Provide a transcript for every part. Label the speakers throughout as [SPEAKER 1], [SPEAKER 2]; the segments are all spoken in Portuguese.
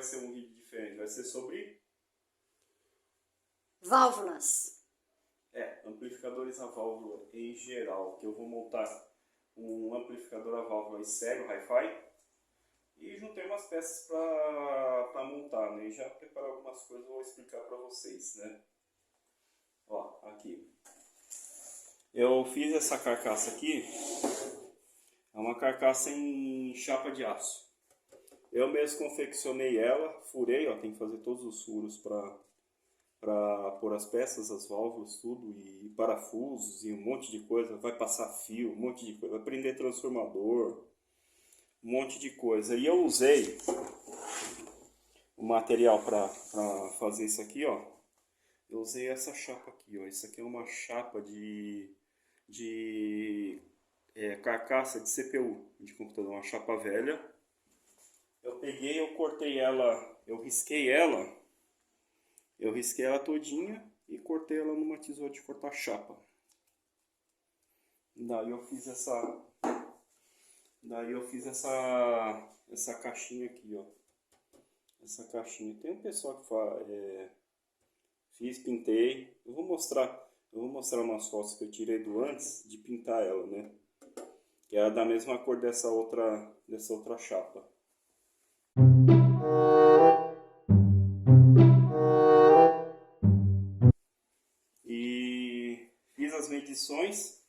[SPEAKER 1] vai ser um vídeo diferente? Vai ser sobre
[SPEAKER 2] válvulas.
[SPEAKER 1] Amplificadores a válvula em geral, que eu vou montar um amplificador a válvula estéreo, hi-fi, e juntei umas peças para montar, né? E já preparar algumas coisas, eu vou explicar para vocês, né? Ó, aqui. Eu fiz essa carcaça aqui, é uma carcaça em chapa de aço. Eu mesmo confeccionei ela, furei, ó, tem que fazer todos os furos para pôr as peças, as válvulas, tudo, e parafusos e um monte de coisa. Vai passar fio, um monte de coisa, vai prender transformador, um monte de coisa. E eu usei o material para fazer isso aqui, ó. Eu usei essa chapa aqui, ó. Isso aqui é uma chapa de carcaça de CPU de computador, uma chapa velha. Eu peguei, eu cortei ela, eu risquei ela todinha e cortei ela numa tesoura de cortar chapa. Daí eu fiz essa caixinha aqui, ó. Essa caixinha. Tem um pessoal que fala, pintei. Eu vou mostrar umas fotos que eu tirei do antes de pintar ela, né? Que é da mesma cor dessa outra chapa. E fiz as medições,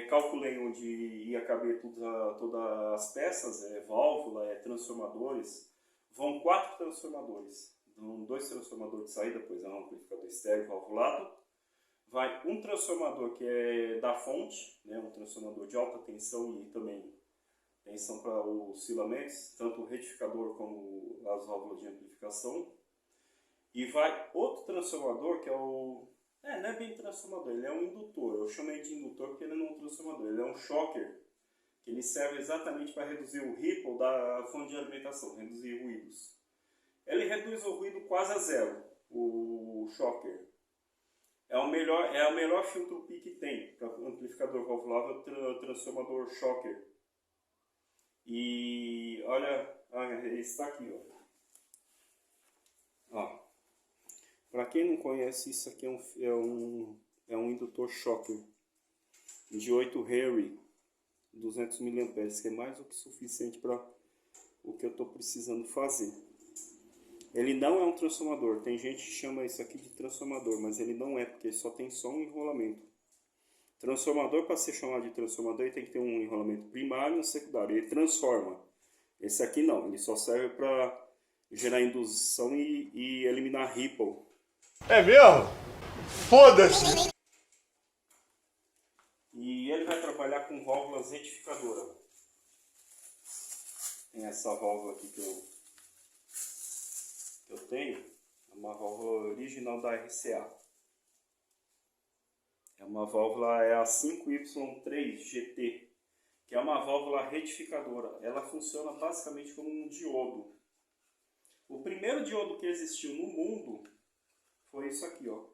[SPEAKER 1] calculei onde ia caber todas as peças, válvula, transformadores. Vão 4 transformadores, vão 2 transformadores de saída, pois é um amplificador estéreo valvulado. Vai um transformador que é da fonte, né, um transformador de alta tensão e também tensão para os filamentos, tanto o retificador como as válvulas de amplificação. E vai outro transformador que é o... não é bem transformador, ele é um indutor. Eu chamei de indutor porque ele não é um transformador, ele é um shocker. Que ele serve exatamente para reduzir o ripple da fonte de alimentação, reduzir ruídos. Ele reduz o ruído quase a zero, o shocker. É o melhor filtro PI que tem para amplificador valvulável, o transformador shocker. E olha, esse está aqui, ó. Para quem não conhece, isso aqui é um indutor shocker de 8 Henry, 200 mA, que é mais do que suficiente para o que eu estou precisando fazer. Ele não é um transformador, tem gente que chama isso aqui de transformador, mas ele não é, porque só tem só um enrolamento. Transformador, para ser chamado de transformador, ele tem que ter um enrolamento primário e um secundário, ele transforma. Esse aqui não, ele só serve para gerar indução e eliminar ripple.
[SPEAKER 3] É mesmo? Foda-se!
[SPEAKER 1] E ele vai trabalhar com válvulas retificadoras. Tem essa válvula aqui que eu tenho, é uma válvula original da RCA. É uma válvula, é a 5Y3GT, que é uma válvula retificadora. Ela funciona basicamente como um diodo. O primeiro diodo que existiu no mundo foi isso aqui, ó.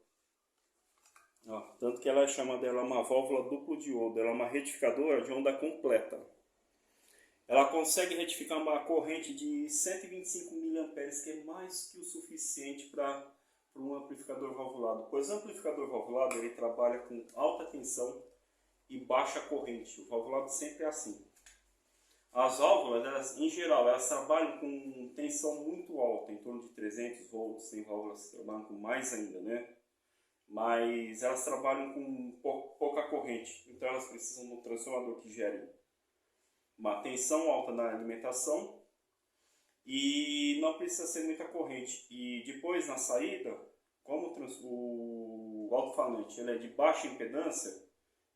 [SPEAKER 1] Tanto que ela é chamada, ela é uma válvula duplo diodo, ela é uma retificadora de onda completa. Ela consegue retificar uma corrente de 125 mA, que é mais que o suficiente para um amplificador valvulado. Pois o amplificador valvulado ele trabalha com alta tensão e baixa corrente. O valvulado sempre é assim. As válvulas, elas, em geral, elas trabalham com tensão muito alta, em torno de 300 volts. Tem válvulas que trabalham com mais ainda, né? Mas elas trabalham com pouca corrente, então elas precisam de um transformador que gere uma tensão alta na alimentação e não precisa ser muita corrente. E depois na saída, como o alto-falante ele é de baixa impedância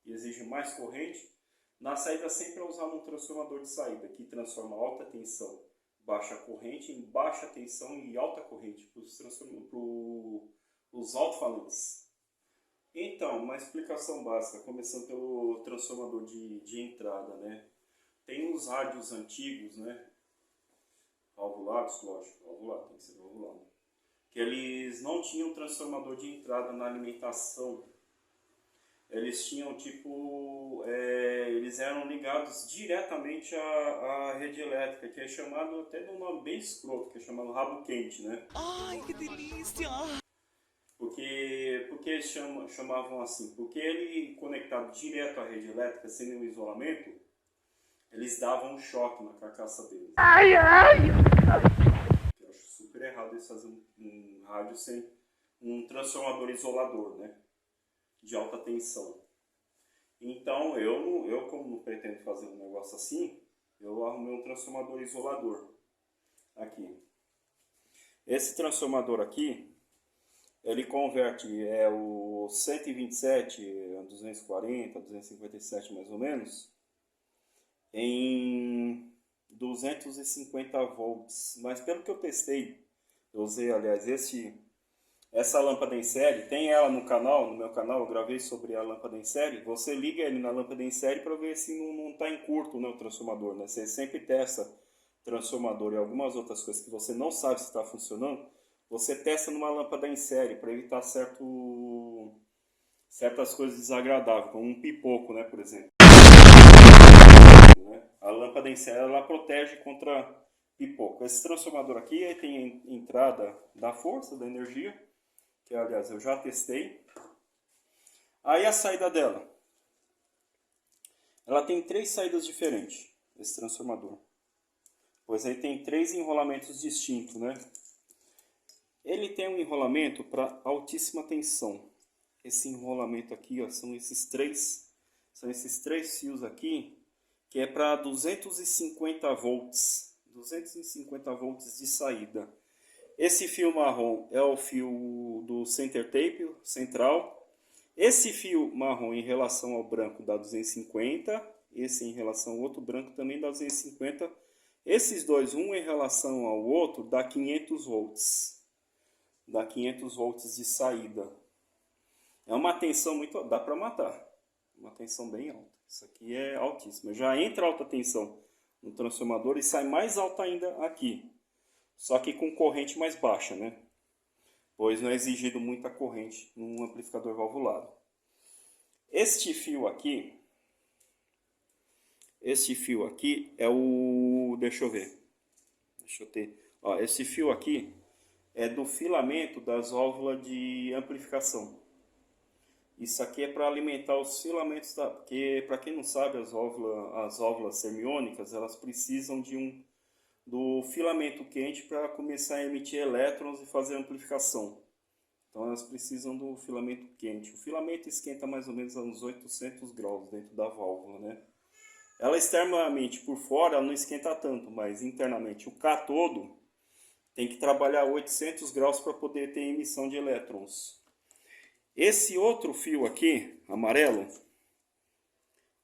[SPEAKER 1] e exige mais corrente, na saída sempre é usar um transformador de saída que transforma alta tensão, baixa corrente em baixa tensão e alta corrente para os alto-falantes. Então, uma explicação básica, começando pelo transformador de entrada, né? Tem os rádios antigos, né? Valvulados, lógico, valvulado, tem que ser valvulado. Que eles não tinham transformador de entrada na alimentação. eles tinham tipo, eles eram ligados diretamente à rede elétrica, que é chamado até de um nome bem escroto, que é chamado rabo quente, né?
[SPEAKER 2] Ai, que delícia!
[SPEAKER 1] Porque eles chamavam assim? Porque ele conectado direto à rede elétrica, sem nenhum isolamento, eles davam um choque na carcaça deles.
[SPEAKER 2] Ai, ai!
[SPEAKER 1] Eu acho super errado eles fazerem um rádio sem um transformador isolador, né? De alta tensão. Então, eu como não pretendo fazer um negócio assim, eu arrumei um transformador isolador. Aqui. Esse transformador aqui, ele converte o 127, 240, 257 mais ou menos, em 250 volts. Mas pelo que eu testei, eu usei, aliás, essa lâmpada em série, tem ela no canal, no meu canal, eu gravei sobre a lâmpada em série. Você liga ele na lâmpada em série para ver se não está em curto, né, o transformador. Né? Você sempre testa transformador e algumas outras coisas que você não sabe se está funcionando. Você testa numa lâmpada em série para evitar certas coisas desagradáveis, como um pipoco, né, por exemplo. A lâmpada em série ela protege contra pipoco. Esse transformador aqui aí tem a entrada da força, da energia, que aliás eu já testei. Aí a saída dela. Ela tem 3 saídas diferentes, esse transformador. Pois aí tem 3 enrolamentos distintos, né? Ele tem um enrolamento para altíssima tensão. Esse enrolamento aqui, ó, são esses três fios aqui, que é para 250 volts. 250 volts de saída. Esse fio marrom é o fio do center tape, central. Esse fio marrom em relação ao branco dá 250. Esse em relação ao outro branco também dá 250. Esses dois, um em relação ao outro, dá 500 volts. Dá 500 volts de saída. É uma tensão muito... dá para matar. Uma tensão bem alta. Isso aqui é altíssima. Já entra alta tensão no transformador e sai mais alta ainda aqui. Só que com corrente mais baixa, né? Pois não é exigido muita corrente num amplificador valvulado. Este fio aqui é o... deixa eu ver. Deixa eu ter... Ó, esse fio aqui é do filamento das válvulas de amplificação. Isso aqui é para alimentar os filamentos, porque para quem não sabe, as válvulas sermiônicas, elas precisam do filamento quente para começar a emitir elétrons e fazer amplificação. Então elas precisam do filamento quente. O filamento esquenta mais ou menos a uns 800 graus dentro da válvula, né? Ela externamente por fora ela não esquenta tanto, mas internamente o cátodo tem que trabalhar 800 graus para poder ter emissão de elétrons. Esse outro fio aqui, amarelo,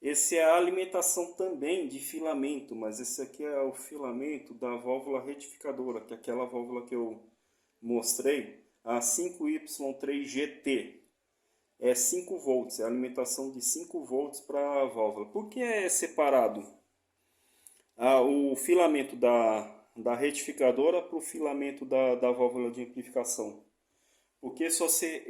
[SPEAKER 1] esse é a alimentação também de filamento, mas esse aqui é o filamento da válvula retificadora, que é aquela válvula que eu mostrei, a 5Y3GT. É 5 volts, é a alimentação de 5 volts para a válvula. Por que é separado o filamento da retificadora para o filamento da válvula de amplificação? Porque se você,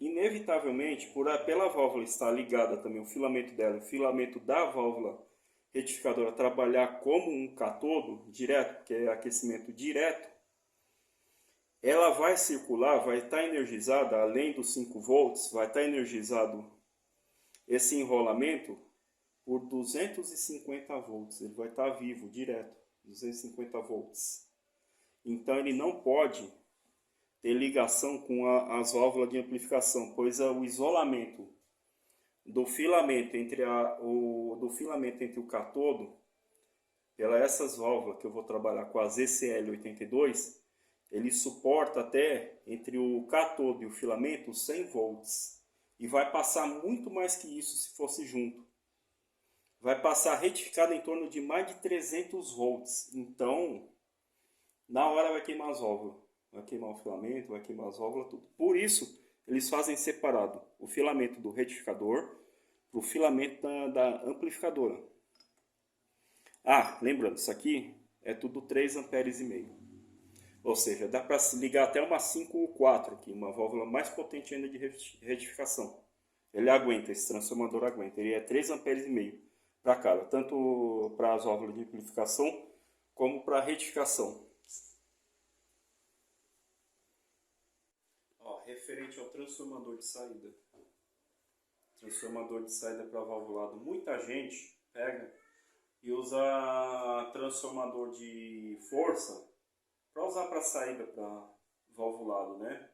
[SPEAKER 1] inevitavelmente, pela válvula estar ligada também, o filamento dela, o filamento da válvula retificadora trabalhar como um cátodo direto, que é aquecimento direto, ela vai circular, vai estar energizada, além dos 5 volts, vai estar energizado esse enrolamento por 250 volts. Ele vai estar vivo, direto, 250 volts. Então ele não pode ter ligação com as válvulas de amplificação, pois o isolamento do filamento entre o cátodo, essas válvulas que eu vou trabalhar com as ECL82, ele suporta até entre o cátodo e o filamento 100 volts. E vai passar muito mais que isso se fosse junto. Vai passar retificado em torno de mais de 300 volts. Então, na hora vai queimar as válvulas. Vai queimar o filamento, vai queimar as válvulas, tudo. Por isso, eles fazem separado o filamento do retificador para o filamento da amplificadora. Ah, lembrando, isso aqui é tudo 3,5 amperes. Ou seja, dá para ligar até uma 5 ou 4 aqui, uma válvula mais potente ainda de retificação. Ele aguenta, esse transformador aguenta. Ele é 3,5 amperes para cada, tanto para as válvulas de amplificação como para retificação. Ó, referente ao transformador de saída. Transformador de saída para valvulado. Muita gente pega e usa transformador de força para usar para saída para valvulado, né?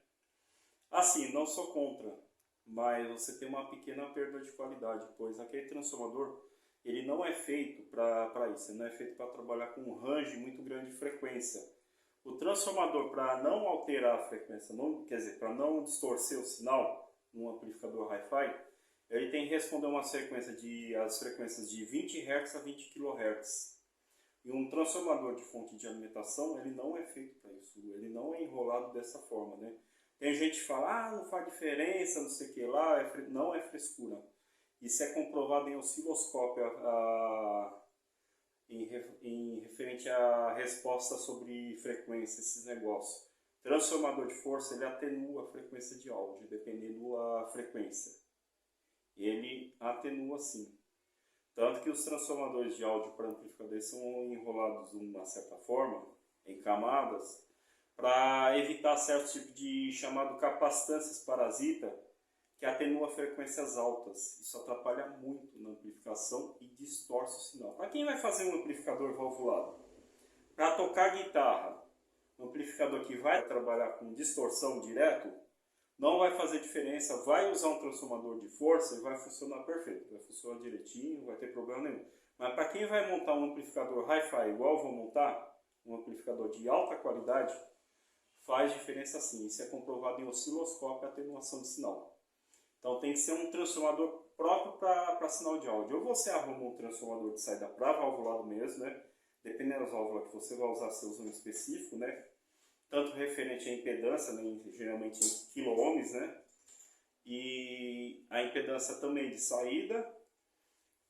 [SPEAKER 1] Assim, não sou contra, mas você tem uma pequena perda de qualidade, pois aquele transformador ele não é feito para isso, ele não é feito para trabalhar com um range muito grande de frequência. O transformador, para não alterar a frequência, quer dizer, para não distorcer o sinal num amplificador Hi-Fi, ele tem que responder uma sequência as frequências de 20 Hz a 20 kHz. E um transformador de fonte de alimentação, ele não é feito para isso, ele não é enrolado dessa forma, né? Tem gente que fala, não faz diferença, não sei o que lá, não é frescura. Isso é comprovado em osciloscópio em referente à resposta sobre frequência, esses negócios. Transformador de força, ele atenua a frequência de áudio, dependendo da frequência. Ele atenua sim. Tanto que os transformadores de áudio para amplificadores são enrolados de uma certa forma, em camadas, para evitar certo tipo de chamado capacitâncias parasita, que atenua frequências altas. Isso atrapalha muito na amplificação e distorce o sinal. Para quem vai fazer um amplificador valvulado? Para tocar guitarra, um amplificador que vai trabalhar com distorção direto, não vai fazer diferença, vai usar um transformador de força e vai funcionar perfeito, vai funcionar direitinho, não vai ter problema nenhum. Mas para quem vai montar um amplificador Hi-Fi igual eu vou montar, um amplificador de alta qualidade, faz diferença sim. Isso é comprovado em osciloscópio e atenuação de sinal. Então tem que ser um transformador próprio para sinal de áudio. Ou você arruma um transformador de saída para valvulado mesmo, né? Dependendo da válvula que você vai usar, você usa um específico, né? Tanto referente à impedância, né? Geralmente em quiloohms, né? E a impedância também de saída.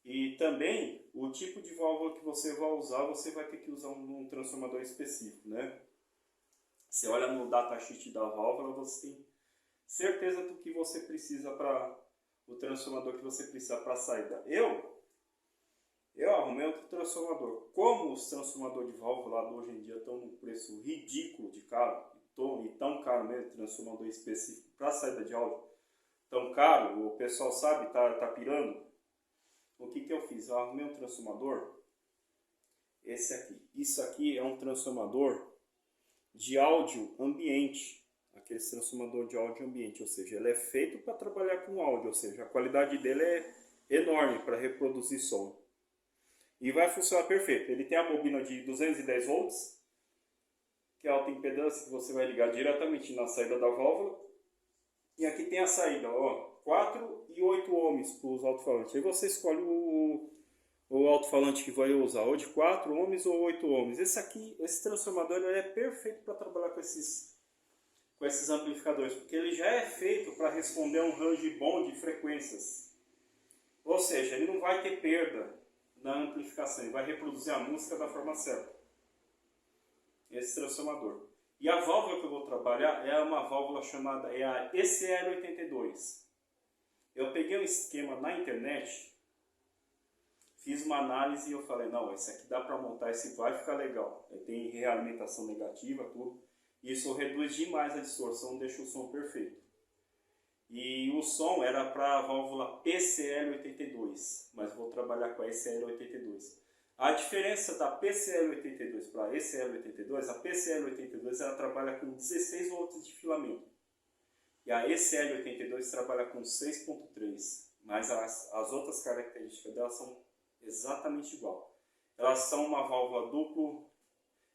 [SPEAKER 1] E também o tipo de válvula que você vai usar, você vai ter que usar um transformador específico, né? Você olha no datasheet da válvula, você tem certeza do que você precisa para o transformador que você precisa para a saída. Eu arrumei outro transformador. Como os transformadores de válvula hoje em dia estão num preço ridículo de caro, e tão caro mesmo, transformador específico para saída de áudio, tão caro, o pessoal sabe, tá pirando. O que eu fiz? Eu arrumei um transformador, esse aqui. Isso aqui é um transformador de áudio ambiente. Aquele transformador de áudio ambiente, ou seja, ele é feito para trabalhar com áudio, ou seja, a qualidade dele é enorme para reproduzir som. E vai funcionar perfeito. Ele tem a bobina de 210 volts, que é a alta impedância que você vai ligar diretamente na saída da válvula. E aqui tem a saída, ó, 4 e 8 ohms para os alto-falantes. Aí você escolhe o alto-falante que vai usar, ou de 4 ohms ou 8 ohms. Esse transformador ele é perfeito para trabalhar com esses amplificadores, porque ele já é feito para responder a um range bom de frequências. Ou seja, ele não vai ter perda na amplificação, ele vai reproduzir a música da forma certa. Esse transformador. E a válvula que eu vou trabalhar é uma válvula chamada a ECL82. Eu peguei um esquema na internet, fiz uma análise e eu falei, não, esse aqui dá para montar, esse vai ficar legal. Ele tem realimentação negativa, tudo. Isso reduz demais a distorção, deixa o som perfeito. E o som era para a válvula PCL82, mas vou trabalhar com a ECL82. A diferença da PCL82 para a ECL82, a PCL82 ela trabalha com 16 volts de filamento. E a ECL82 trabalha com 6.3, mas as outras características delas são exatamente igual. Elas são uma válvula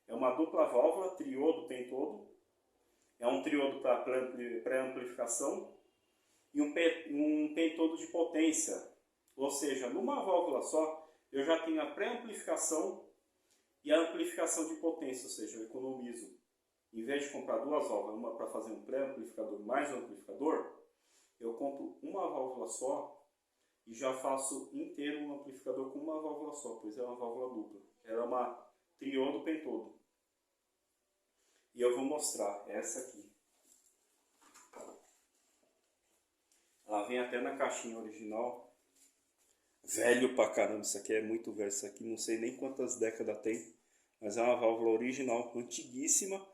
[SPEAKER 1] é uma dupla válvula, triodo, pentodo. É um triodo para pré-amplificação e um pentodo de potência. Ou seja, numa válvula só, eu já tenho a pré-amplificação e a amplificação de potência, ou seja, eu economizo. Em vez de comprar duas válvulas, uma para fazer um pré-amplificador mais um amplificador, eu compro uma válvula só e já faço inteiro um amplificador com uma válvula só, pois é uma válvula dupla. Ela é uma triodo pentodo. E eu vou mostrar essa aqui. Ela vem até na caixinha original. Velho pra caramba, isso aqui é muito velho. Isso aqui não sei nem quantas décadas tem. Mas é uma válvula original, antiguíssima.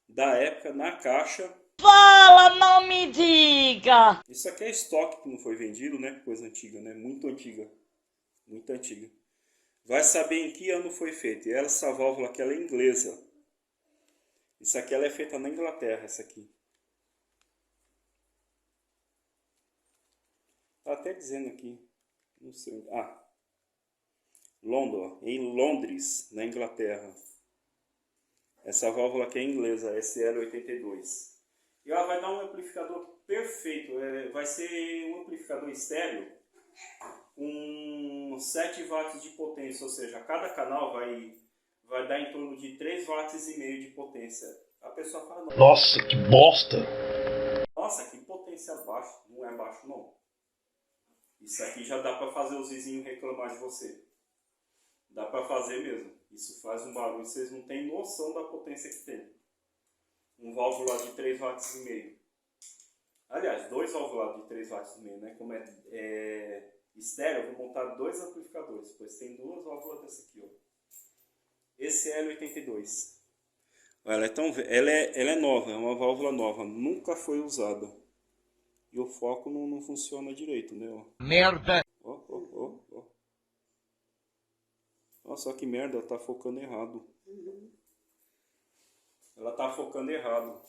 [SPEAKER 1] Da época, na caixa.
[SPEAKER 4] Fala, não me diga!
[SPEAKER 1] Isso aqui é estoque que não foi vendido, né? Coisa antiga, né? Muito antiga. Muito antiga. Vai saber em que ano foi feito. E essa válvula aqui ela é inglesa. Isso aqui ela é feita na Inglaterra, essa aqui. Tá até dizendo aqui. Não sei onde. Ah. London, em Londres, na Inglaterra. Essa válvula aqui é inglesa, SL82. E ela vai dar um amplificador perfeito. Vai ser um amplificador estéreo com 7 watts de potência. Ou seja, cada canal vai dar em torno de 3,5 watts de potência. A pessoa fala, não.
[SPEAKER 3] Nossa, que bosta!
[SPEAKER 1] Nossa, que potência baixa. Não é baixo, não. Isso aqui já dá para fazer os vizinhos reclamar de você. Dá para fazer mesmo. Isso faz um barulho, vocês não têm noção da potência que tem. Um válvula de 3,5 watts. Aliás, 2 válvulas de 3,5 watts, né? Como é estéreo, eu vou montar 2 amplificadores, pois tem 2 válvulas dessa aqui, ó. Esse L82. Ela é nova, é uma válvula nova, nunca foi usada. E o foco não funciona direito, né? Ó.
[SPEAKER 2] Merda!
[SPEAKER 1] Ó. Nossa, que merda, ela tá focando errado. Ela tá focando errado.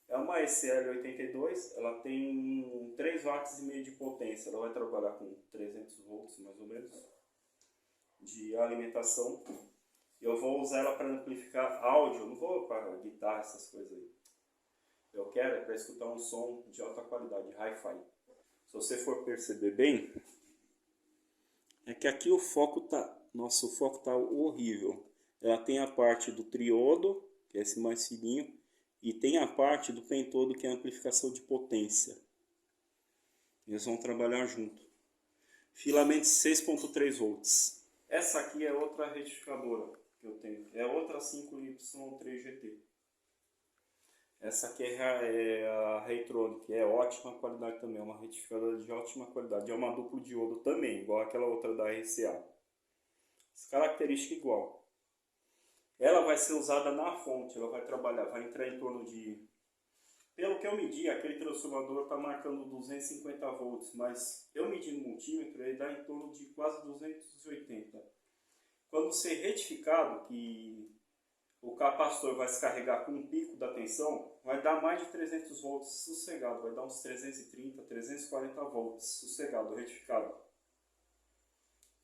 [SPEAKER 1] É uma SL82, ela tem 3,5 watts de potência. Ela vai trabalhar com 300 volts, mais ou menos, de alimentação. Eu vou usar ela para amplificar áudio, não vou para guitarra, essas coisas aí. Eu quero para escutar um som de alta qualidade, hi-fi. Se você for perceber bem, é que aqui o foco tá, nossa, o foco tá horrível. Ela tem a parte do triodo, que é esse mais fininho, e tem a parte do pentodo, que é a amplificação de potência. Eles vão trabalhar junto. Filamento 6.3 volts. Essa aqui é outra retificadora que eu tenho. É outra 5Y3GT. Essa aqui é a Reitronic, é ótima qualidade também, é uma retificadora de ótima qualidade. É uma duplo diodo também, igual aquela outra da RCA. As características igual. Ela vai ser usada na fonte, ela vai trabalhar, vai entrar em torno de... Pelo que eu medi, aquele transformador está marcando 250 volts, mas eu medi no multímetro, ele dá em torno de quase 280. Quando ser retificado, que o capacitor vai se carregar com um pico da tensão, vai dar mais de 300 volts sossegado, vai dar uns 330, 340 volts sossegado, retificado.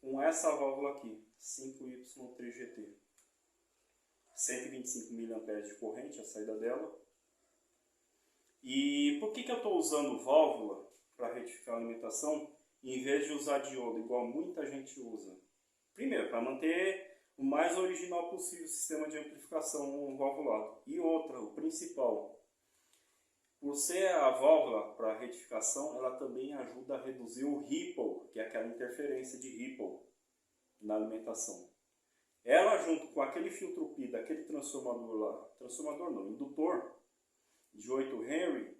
[SPEAKER 1] Com essa válvula aqui, 5Y3GT. 125 mA de corrente, a saída dela. E por que eu estou usando válvula para retificar a alimentação, em vez de usar diodo, igual muita gente usa? Primeiro, para manter o mais original possível o sistema de amplificação valvulado. E outra, o principal, por ser a válvula para retificação, ela também ajuda a reduzir o ripple, que é aquela interferência de ripple na alimentação. Ela, junto com aquele filtro Pi daquele transformador lá, transformador não, indutor de 8 Henry,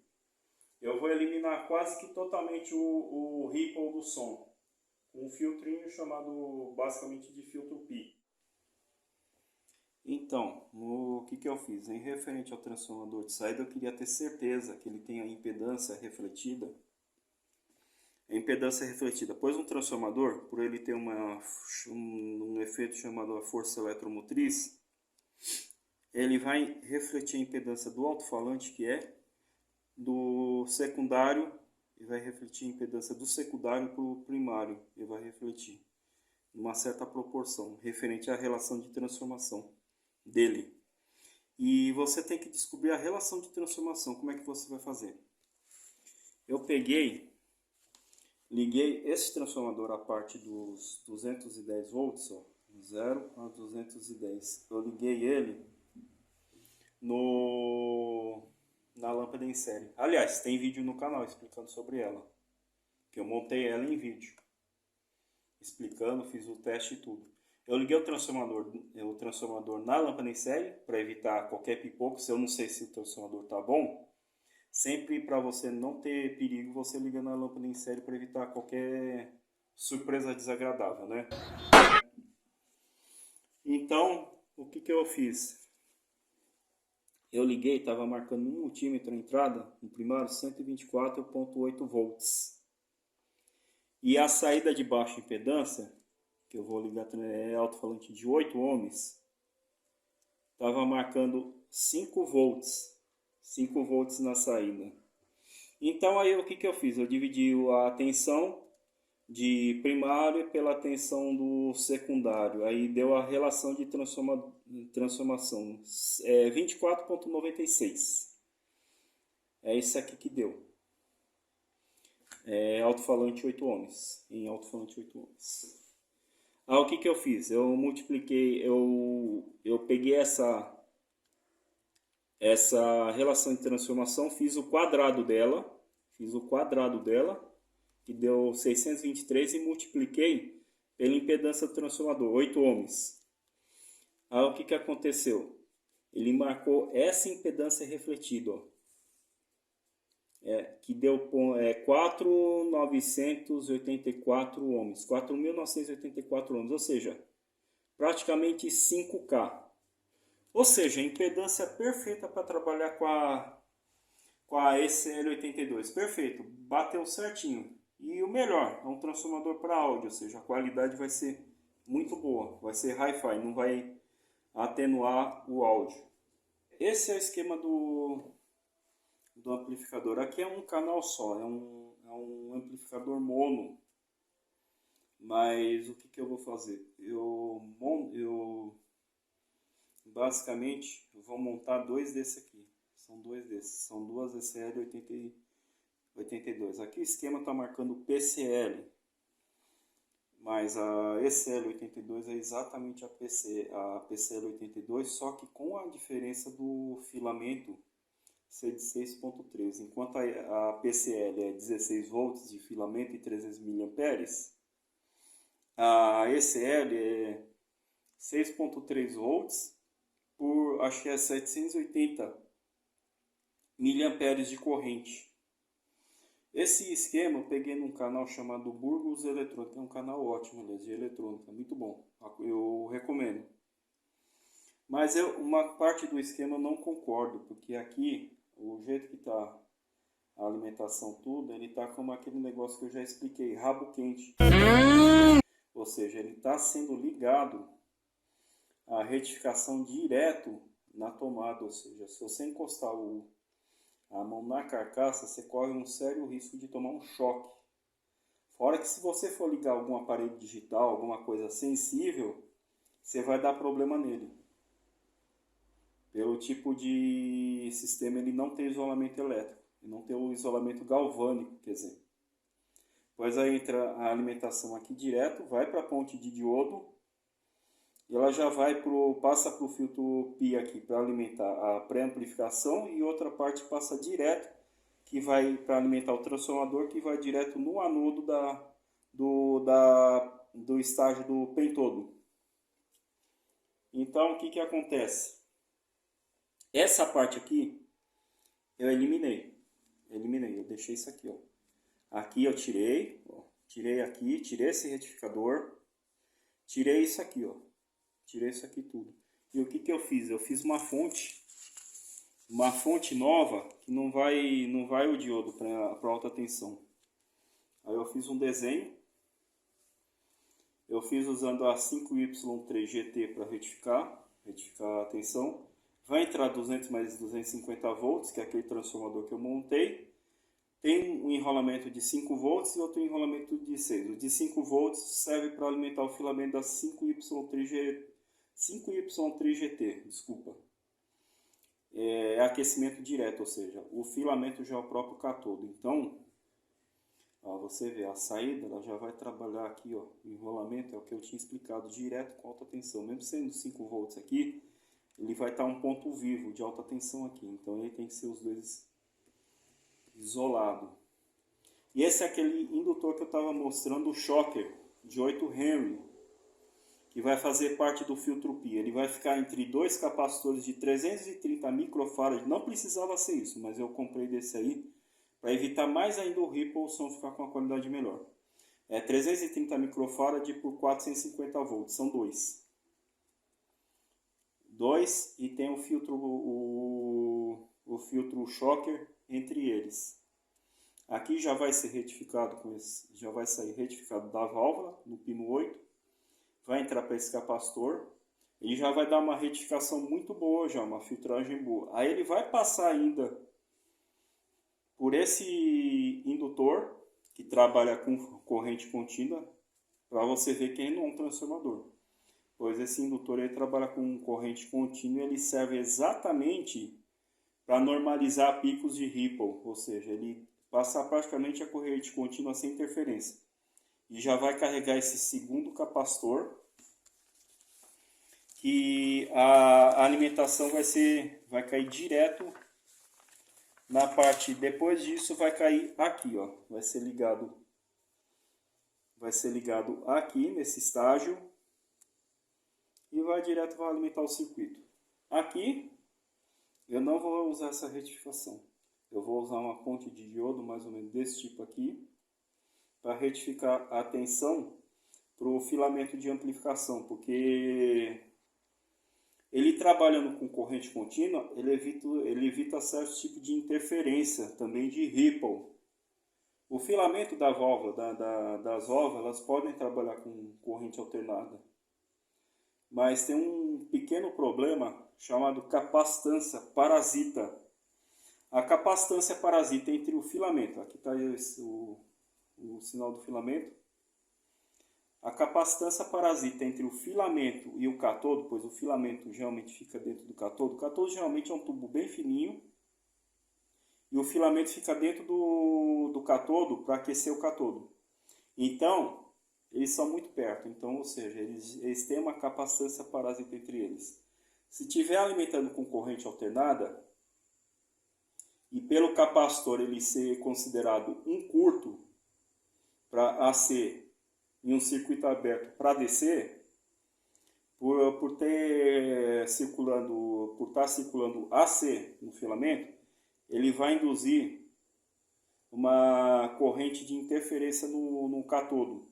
[SPEAKER 1] eu vou eliminar quase que totalmente o ripple do som, com um filtrinho chamado basicamente de filtro Pi. Então, o que eu fiz? Em referente ao transformador de saída, eu queria ter certeza que ele tem a impedância refletida. A impedância refletida, pois um transformador, por ele ter um efeito chamado a força eletromotriz, ele vai refletir a impedância do alto-falante, que é do secundário, e vai refletir a impedância do secundário para o primário, e vai refletir uma certa proporção, referente à relação de transformação dele. E você tem que descobrir a relação de transformação. Como é que você vai fazer? Eu liguei esse transformador à parte dos 210 volts, ó, 0 a 210. Eu liguei ele na lâmpada em série. Aliás, tem vídeo no canal explicando sobre ela, que eu montei ela em vídeo, explicando, fiz o teste e tudo. Eu liguei o transformador na lâmpada em série para evitar qualquer pipoco. Se eu não sei se o transformador está bom, Sempre para você não ter perigo, você liga na lâmpada em série para evitar qualquer surpresa desagradável, né? Então, o que eu fiz? Eu liguei, estava marcando 1 multímetro a entrada, no primário 124,8 volts. E a saída de baixa impedância, que eu vou ligar, é alto-falante de 8 ohms, estava marcando 5 volts. 5 volts na saída. Então aí o que eu fiz? Eu dividi a tensão de primário pela tensão do secundário. Aí deu a relação de transformação. 24,96. É isso aqui que deu. Alto-falante 8 ohms. Em alto-falante 8 ohms. O que eu fiz? Eu multipliquei, eu peguei essa relação de transformação, fiz o quadrado dela, que deu 623, e multipliquei pela impedância do transformador, 8 ohms. Aí o que aconteceu? Ele marcou essa impedância refletida, ó. Que deu 4.984 ohms, 4.984 ohms, ou seja, praticamente 5K. Ou seja, a impedância perfeita para trabalhar com a ECL82. Perfeito, bateu certinho. E o melhor, é um transformador para áudio, ou seja, a qualidade vai ser muito boa. Vai ser hi-fi, não vai atenuar o áudio. Esse é o esquema do amplificador. Aqui é um canal só, é um amplificador mono. Mas o que eu vou fazer? Basicamente, eu vou montar dois desses aqui. São dois desses. São duas ECL82. Aqui o esquema está marcando PCL. Mas a ECL82 é exatamente a PCL82, só que com a diferença do filamento ser de 6.3. Enquanto a PCL é 16 volts de filamento e 300 mA, a ECL é 6.3 volts por, acho que é 780 mA de corrente. Esse esquema eu peguei num canal chamado Burgos Eletrônica, é um canal ótimo, aliás, de eletrônica, muito bom, eu recomendo. Mas uma parte do esquema eu não concordo, porque aqui, o jeito que está a alimentação tudo, ele está como aquele negócio que eu já expliquei, rabo quente. Ou seja, ele está sendo ligado à retificação direto na tomada, ou seja, se você encostar a mão na carcaça, você corre um sério risco de tomar um choque. Fora que se você for ligar algum aparelho digital, alguma coisa sensível, você vai dar problema nele. Pelo tipo de sistema, ele não tem isolamento elétrico, ele não tem o isolamento galvânico, quer dizer. Depois aí entra a alimentação aqui direto, vai para a ponte de diodo, e ela já passa para o filtro PI aqui para alimentar a pré-amplificação, e outra parte passa direto, que vai para alimentar o transformador, que vai direto no anodo do estágio do pentodo. Então, o que acontece? Essa parte aqui, eu eliminei, eu deixei isso aqui, ó. Aqui eu tirei aqui, tirei esse retificador, tirei isso aqui, ó. Tirei isso aqui tudo. E o que eu fiz? Eu fiz uma fonte nova que não vai o diodo para alta tensão. Aí eu fiz um desenho. Eu fiz usando a 5Y3GT para retificar a tensão. Vai entrar 200 mais 250 volts, que é aquele transformador que eu montei. Tem um enrolamento de 5 volts e outro enrolamento de 6. O de 5 volts serve para alimentar o filamento da 5Y3GT, desculpa. É aquecimento direto, ou seja, o filamento já é o próprio cátodo. Então, ó, você vê, a saída ela já vai trabalhar aqui, ó, o enrolamento é o que eu tinha explicado, direto com alta tensão. Mesmo sendo 5 volts aqui, ele vai estar um ponto vivo de alta tensão aqui. Então, ele tem que ser os dois isolados. E esse é aquele indutor que eu estava mostrando, o shocker de 8 Henry, que que vai fazer parte do filtro PI. Ele vai ficar entre dois capacitores de 330 microfarad. Não precisava ser isso, mas eu comprei desse aí para evitar mais ainda o ripple, o som ficar com uma qualidade melhor. É 330 microfarad por 450 volts, são dois. Dois, e tem o filtro shocker entre eles. Aqui já vai ser retificado com esse, já vai sair retificado da válvula no pino 8. Vai entrar para esse capacitor. Ele já vai dar uma retificação muito boa já, uma filtragem boa. Aí ele vai passar ainda por esse indutor que trabalha com corrente contínua, para você ver que ele não é um transformador. Pois esse indutor ele trabalha com corrente contínua e ele serve exatamente para normalizar picos de ripple, ou seja, ele passa praticamente a corrente contínua sem interferência. E já vai carregar esse segundo capacitor, que a alimentação vai cair direto na parte, depois disso vai cair aqui, ó, vai ser ligado aqui nesse estágio e vai direto, vai alimentar o circuito. Aqui eu não vou usar essa retificação, eu vou usar uma ponte de diodo mais ou menos desse tipo aqui para retificar a tensão para o filamento de amplificação, porque ele trabalhando com corrente contínua, ele evita certo tipo de interferência, também de ripple. O filamento da válvula, das válvulas, elas podem trabalhar com corrente alternada. Mas tem um pequeno problema chamado capacitância parasita. A capacitância parasita entre o filamento, aqui está o sinal do filamento. A capacitância parasita entre o filamento e o catodo, pois o filamento geralmente fica dentro do catodo. O catodo geralmente é um tubo bem fininho e o filamento fica dentro do catodo para aquecer o catodo. Então, eles são muito perto, então, ou seja, eles têm uma capacitância parasita entre eles. Se estiver alimentando com corrente alternada e pelo capacitor ele ser considerado um curto para AC em um circuito aberto para DC, por estar circulando AC no filamento, ele vai induzir uma corrente de interferência no catodo.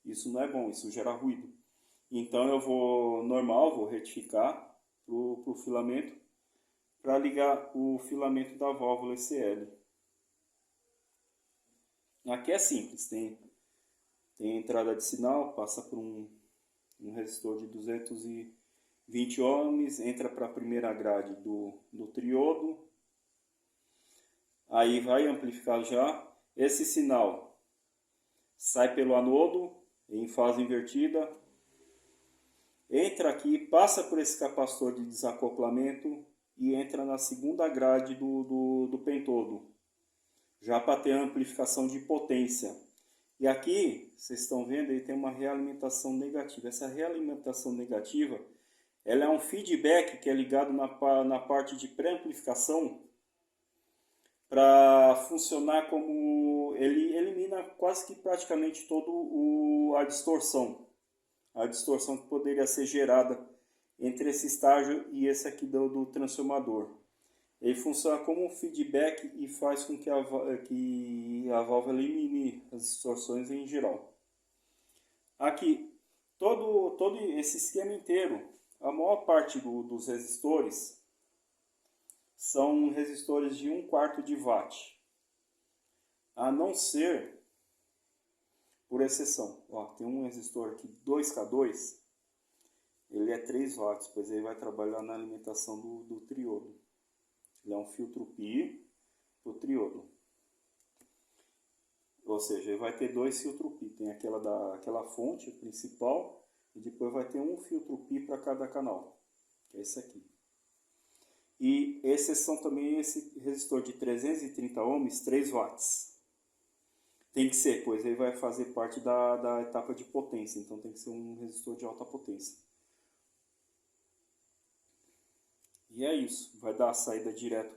[SPEAKER 1] Isso não é bom, isso gera ruído. Então eu vou retificar para o filamento para ligar o filamento da válvula ECL. Aqui é simples, tem entrada de sinal, passa por um resistor de 220 ohms, entra para a primeira grade do triodo, aí vai amplificar já. Esse sinal sai pelo anodo em fase invertida, entra aqui, passa por esse capacitor de desacoplamento e entra na segunda grade do pentodo, já para ter amplificação de potência. E aqui, vocês estão vendo, ele tem uma realimentação negativa. Essa realimentação negativa, ela é um feedback que é ligado na parte de pré-amplificação para funcionar como... Ele elimina quase que praticamente toda a distorção. A distorção que poderia ser gerada entre esse estágio e esse aqui do transformador. Ele funciona como um feedback e faz com que a válvula elimine as distorções em geral. Aqui, todo esse esquema inteiro, a maior parte dos resistores são resistores de 1/4 de watt. A não ser, por exceção, ó, tem um resistor aqui 2K2, ele é 3 watts, pois ele vai trabalhar na alimentação do triodo. Ele é um filtro PI para o triodo. Ou seja, ele vai ter dois filtros PI. Tem aquela fonte principal e depois vai ter um filtro PI para cada canal. Que é esse aqui. E exceção também esse resistor de 330 ohms, 3 watts. Tem que ser, pois ele vai fazer parte da etapa de potência. Então tem que ser um resistor de alta potência. E é isso, vai dar a saída direto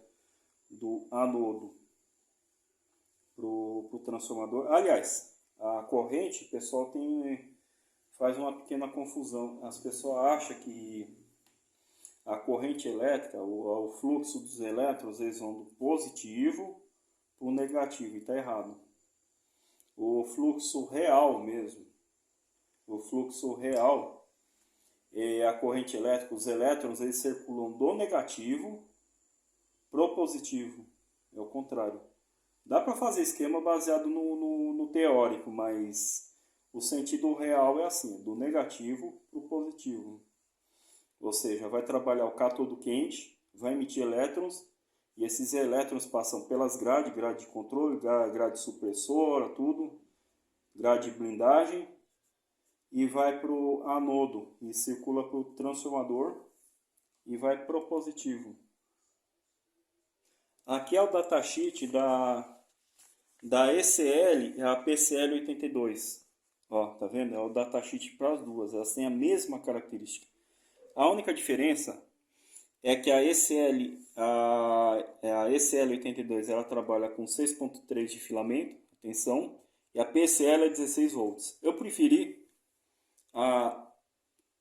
[SPEAKER 1] do anodo para o transformador. Aliás, a corrente, pessoal, tem faz uma pequena confusão. As pessoas acham que a corrente elétrica, o fluxo dos elétrons, eles vão do positivo para o negativo, e está errado. O fluxo real mesmo, o fluxo real é a corrente elétrica, os elétrons eles circulam do negativo para o positivo, é o contrário. Dá para fazer esquema baseado no teórico, mas o sentido real é assim, do negativo para o positivo. Ou seja, vai trabalhar o cátodo quente, vai emitir elétrons, e esses elétrons passam pelas grades, grade de controle, grade supressora, tudo, grade de blindagem, e vai para o anodo, e circula para o transformador, e vai para o positivo. Aqui é o datasheet da ECL, é a PCL82. Ó, tá vendo? É o datasheet para as duas, elas têm a mesma característica. A única diferença é que a ECL82 ela trabalha com 6.3 de filamento, tensão, e a PCL é 16 volts. Eu preferi a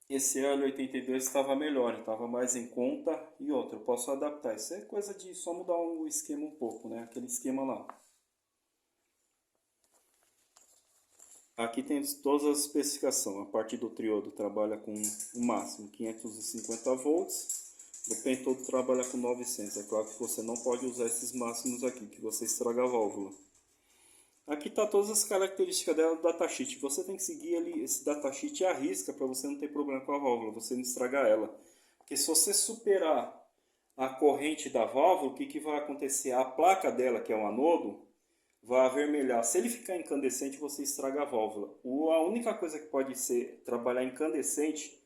[SPEAKER 1] ECL82, estava melhor, estava mais em conta, e outra, eu posso adaptar. Isso é coisa de só mudar o esquema um pouco, né? Aquele esquema lá. Aqui tem todas as especificações. A parte do triodo trabalha com o máximo 550 volts. O pentodo trabalha com 900. É claro que você não pode usar esses máximos aqui, que você estraga a válvula. Aqui está todas as características dela do datasheet. Você tem que seguir ali esse datasheet à risca para você não ter problema com a válvula, você não estragar ela. Porque se você superar a corrente da válvula, o que vai acontecer? A placa dela, que é um anodo, vai avermelhar. Se ele ficar incandescente, você estraga a válvula. A única coisa que pode trabalhar incandescente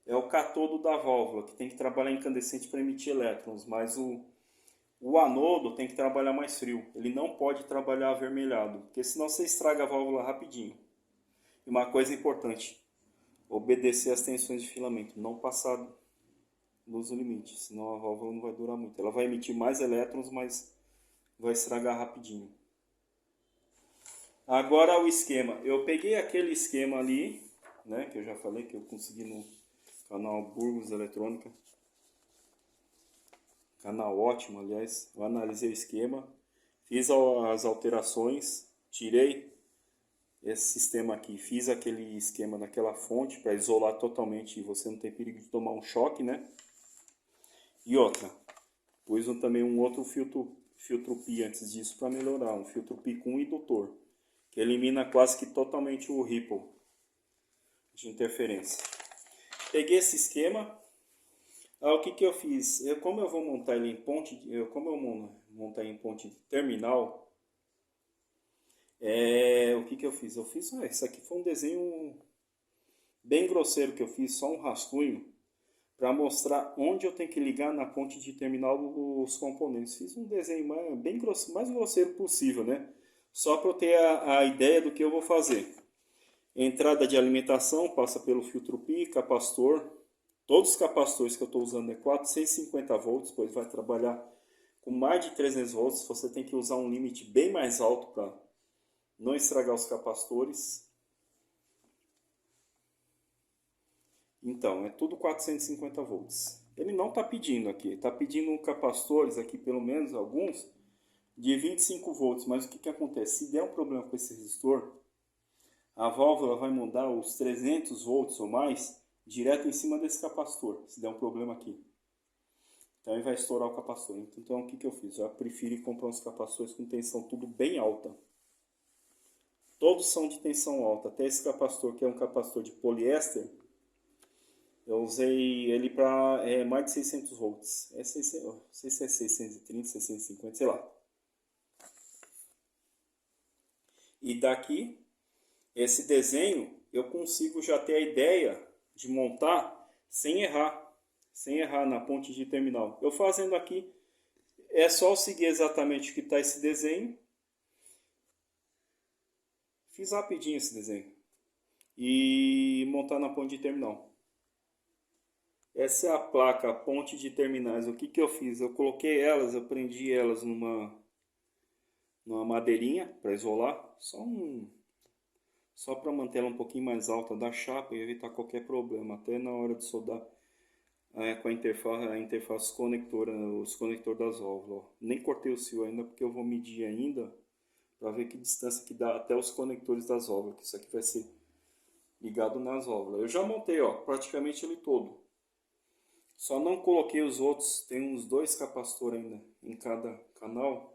[SPEAKER 1] é o cátodo da válvula, que tem que trabalhar incandescente para emitir elétrons, mas o anodo tem que trabalhar mais frio. Ele não pode trabalhar avermelhado, porque senão você estraga a válvula rapidinho. E uma coisa importante, obedecer as tensões de filamento, não passar dos limites, senão a válvula não vai durar muito. Ela vai emitir mais elétrons, mas vai estragar rapidinho. Agora o esquema. Eu peguei aquele esquema ali, né, que eu já falei que eu consegui no canal Burgos Eletrônica. Canal ótimo, aliás. Eu analisei o esquema, fiz as alterações, tirei esse sistema aqui, fiz aquele esquema naquela fonte para isolar totalmente e você não ter perigo de tomar um choque, né? E outra, pus também um outro filtro PI antes disso para melhorar, um filtro PI com indutor, que elimina quase que totalmente o ripple de interferência. Peguei esse esquema. O que eu fiz? Como eu vou montar ele em ponte, montar em ponte terminal, o que eu fiz? Eu fiz, isso aqui foi um desenho bem grosseiro que eu fiz, só um rascunho, para mostrar onde eu tenho que ligar na ponte de terminal os componentes. Fiz um desenho mais grosseiro possível, né? Só para eu ter a ideia do que eu vou fazer. Entrada de alimentação passa pelo filtro PI, capacitor. Todos os capacitores que eu estou usando é 450 volts, pois vai trabalhar com mais de 300 volts. Você tem que usar um limite bem mais alto para não estragar os capacitores. Então, é tudo 450 volts. Ele não está pedindo aqui, está pedindo capacitores aqui, pelo menos alguns, de 25 volts. Mas o que acontece? Se der um problema com esse resistor, a válvula vai mandar os 300 volts ou mais direto em cima desse capacitor, se der um problema aqui. Então ele vai estourar o capacitor. Então o que eu fiz? Eu preferi comprar uns capacitores com tensão tudo bem alta. Todos são de tensão alta. Até esse capacitor, que é um capacitor de poliéster, eu usei ele para mais de 600 volts. Não sei se é 630, 650, sei lá. E daqui, esse desenho, eu consigo já ter a ideia de montar sem errar na ponte de terminal. Eu fazendo aqui, é só seguir exatamente o que está esse desenho. Fiz rapidinho esse desenho. E montar na ponte de terminal. Essa é a placa, a ponte de terminais. O que eu fiz? Eu coloquei elas, eu prendi elas numa madeirinha para isolar. Só só para manter ela um pouquinho mais alta da chapa e evitar qualquer problema, até na hora de soldar com a interface conectora, os conectores das válvulas. Ó. Nem cortei o fio ainda porque eu vou medir ainda para ver que distância que dá até os conectores das válvulas, que isso aqui vai ser ligado nas válvulas. Eu já montei, ó, praticamente ele todo. Só não coloquei os outros, tem uns 2 capacitores ainda em cada canal,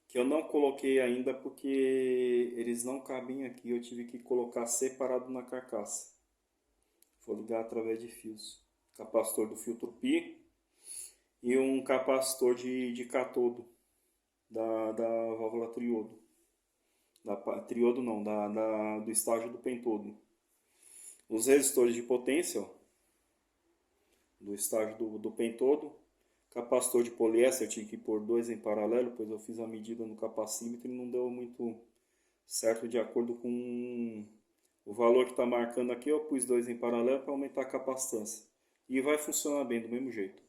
[SPEAKER 1] que eu não coloquei ainda porque eles não cabem aqui, eu tive que colocar separado na carcaça. Vou ligar através de fios. Capacitor do filtro Pi e um capacitor de cátodo da válvula triodo. Triodo não, do estágio do pentodo. Os resistores de potência, ó, do estágio do pentodo. Capacitor de poliéster, eu tive que pôr 2 em paralelo, pois eu fiz a medida no capacímetro e não deu muito certo de acordo com o valor que está marcando aqui. Eu pus 2 em paralelo para aumentar a capacitância. E vai funcionar bem do mesmo jeito.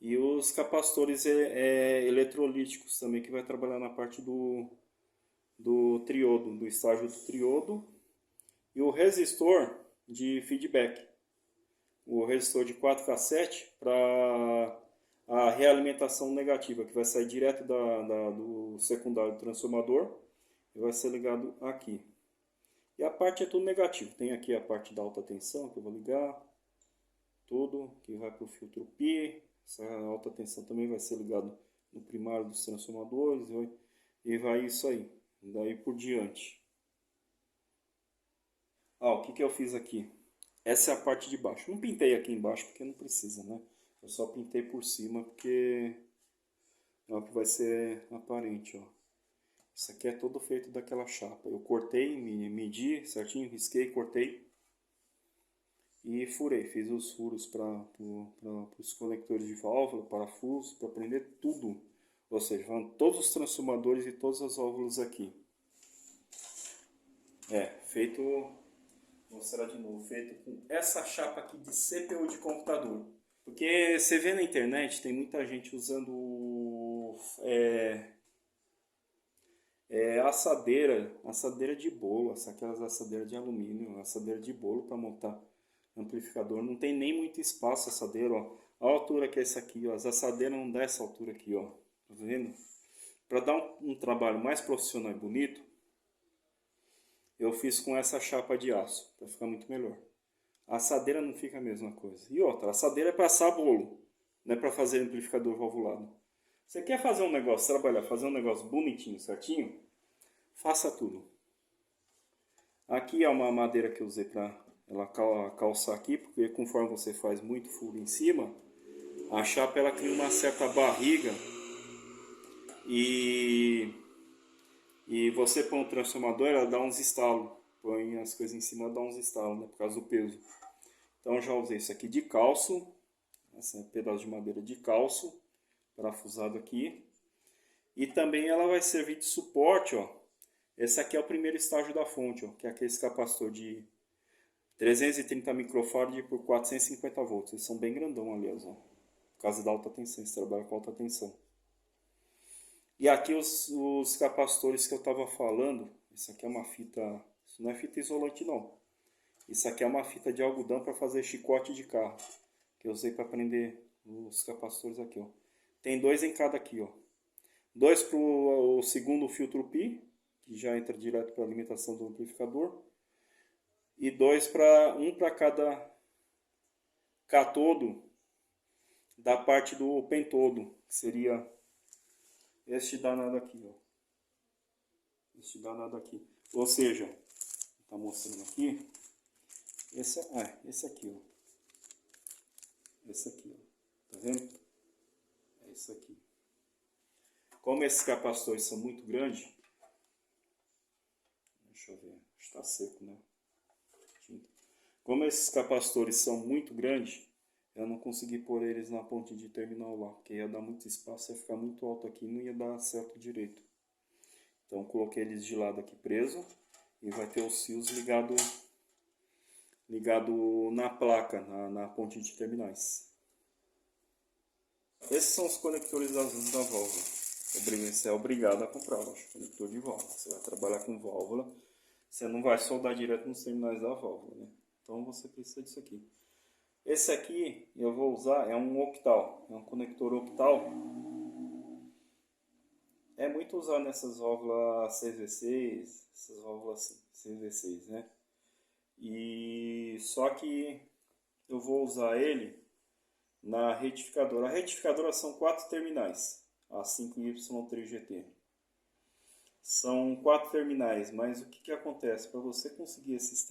[SPEAKER 1] E os capacitores eletrolíticos também, que vai trabalhar na parte do triodo, do estágio do triodo. E o resistor de feedback. O resistor de 4 cassete para a realimentação negativa, que vai sair direto do secundário do transformador e vai ser ligado aqui. E a parte é tudo negativo. Tem aqui a parte da alta tensão que eu vou ligar, tudo que vai para o filtro Pi. Essa alta tensão também vai ser ligado no primário dos transformadores e vai isso aí, daí por diante. O que eu fiz aqui? Essa é a parte de baixo. Não pintei aqui embaixo porque não precisa, né? Eu só pintei por cima porque é o que vai ser aparente, ó. Isso aqui é todo feito daquela chapa. Eu cortei, medi certinho, risquei, cortei e furei. Fiz os furos para os conectores de válvula, parafuso, para prender tudo. Ou seja, vão todos os transformadores e todas as válvulas aqui. Feito... Vou mostrar de novo, feito com essa chapa aqui de CPU de computador. Porque você vê na internet, tem muita gente usando assadeira de bolo, aquelas assadeiras de alumínio, assadeira de bolo para montar amplificador. Não tem nem muito espaço a assadeira, ó. A altura que é essa aqui, ó. As assadeiras não dá essa altura aqui, ó. Tá vendo? Para dar um trabalho mais profissional e bonito, eu fiz com essa chapa de aço, para ficar muito melhor. A assadeira não fica a mesma coisa. E outra, a assadeira é para assar bolo, não é para fazer amplificador valvulado. Você quer fazer um negócio, fazer um negócio bonitinho, certinho? Faça tudo. Aqui é uma madeira que eu usei para ela calçar aqui, porque conforme você faz muito furo em cima, a chapa ela cria uma certa barriga e você põe o transformador, ela dá uns estalos. Põe as coisas em cima, dá uns estalos, né, por causa do peso. Então já usei isso aqui de calço. Esse é um pedaço de madeira de calço, parafusado aqui. E também ela vai servir de suporte, ó. Esse aqui é o primeiro estágio da fonte, ó, que é aquele capacitor de 330 microfarad por 450 volts. Eles são bem grandão, aliás, ó, por causa da alta tensão, você trabalha com alta tensão. E aqui os capacitores que eu estava falando, isso aqui é uma fita, isso não é fita isolante não. Isso aqui é uma fita de algodão para fazer chicote de carro, que eu usei para prender os capacitores aqui, ó. Tem 2 em cada aqui, ó. 2 para o segundo filtro Pi, que já entra direto para a alimentação do amplificador. E 2 um para cada cátodo da parte do pentodo, que seria este danado aqui, ó. Este danado aqui. Ou seja, tá mostrando aqui. Esse aqui, ó. Esse aqui, ó. Tá vendo? É esse aqui. Como esses capacitores são muito grandes, deixa eu ver, está seco, né? Como esses capacitores são muito grandes, eu não consegui pôr eles na ponte de terminal lá, porque ia dar muito espaço, ia ficar muito alto aqui, não ia dar certo direito. Então coloquei eles de lado aqui preso e vai ter os fios ligado na placa, na ponte de terminais. Esses são os conectores da válvula. Você é obrigado a comprar, lógico, conector de válvula. Você vai trabalhar com válvula, você não vai soldar direto nos terminais da válvula, né? Então você precisa disso aqui. Esse aqui eu vou usar, é um octal, é um conector octal. É muito usado nessas válvulas CV6, essas válvulas CV6, né? E só que eu vou usar ele na retificadora. A retificadora são 4 terminais, a 5Y3GT. São 4 terminais, mas o que acontece? Para você conseguir esses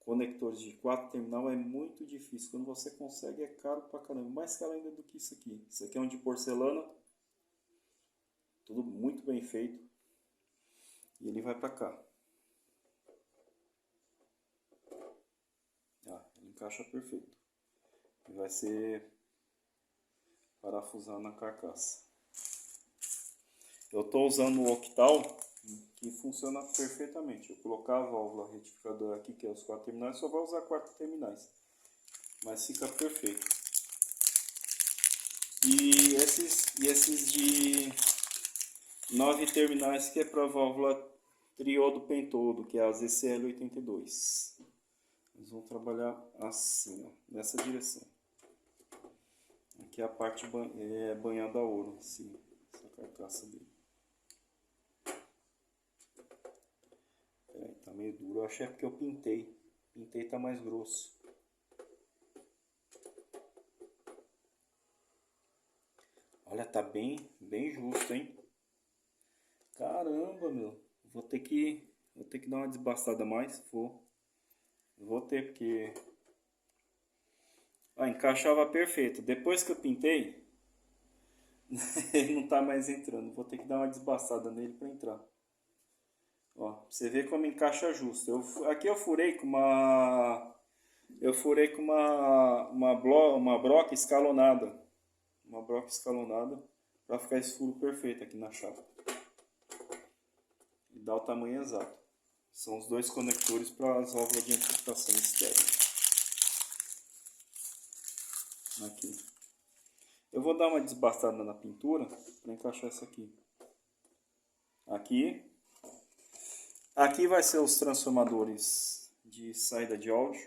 [SPEAKER 1] conectores de 4 terminal é muito difícil. Quando você consegue é caro pra caramba, mais caro ainda do que isso aqui. Isso aqui é um de porcelana, tudo muito bem feito. E ele vai para cá. Ele encaixa perfeito. E vai ser parafusado na carcaça. Eu estou usando o octal, que funciona perfeitamente. Eu colocar a válvula retificadora aqui, que é os 4 terminais, só vai usar 4 terminais. Mas fica perfeito. E esses de 9 terminais, que é para a válvula triodo pentodo, que é a ZCL82. Eles vão trabalhar assim, ó, nessa direção. Aqui é a parte banhada a ouro, assim, essa carcaça dele. Tá meio duro, eu achei porque eu pintei. Pintei, tá mais grosso. Olha, tá bem justo, hein? Caramba, meu. Vou ter que dar uma desbastada a mais. Vou ter, porque... encaixava perfeito. Depois que eu pintei, ele não tá mais entrando. Vou ter que dar uma desbastada nele para entrar. Ó, pra você ver como encaixa justo. Aqui eu furei com uma broca escalonada. Uma broca escalonada para ficar esse furo perfeito aqui na chapa. E dá o tamanho exato. São os 2 conectores para as válvulas de amplificação estéreo. Aqui. Eu vou dar uma desbastada na pintura para encaixar essa aqui. Aqui vai ser os transformadores de saída de áudio.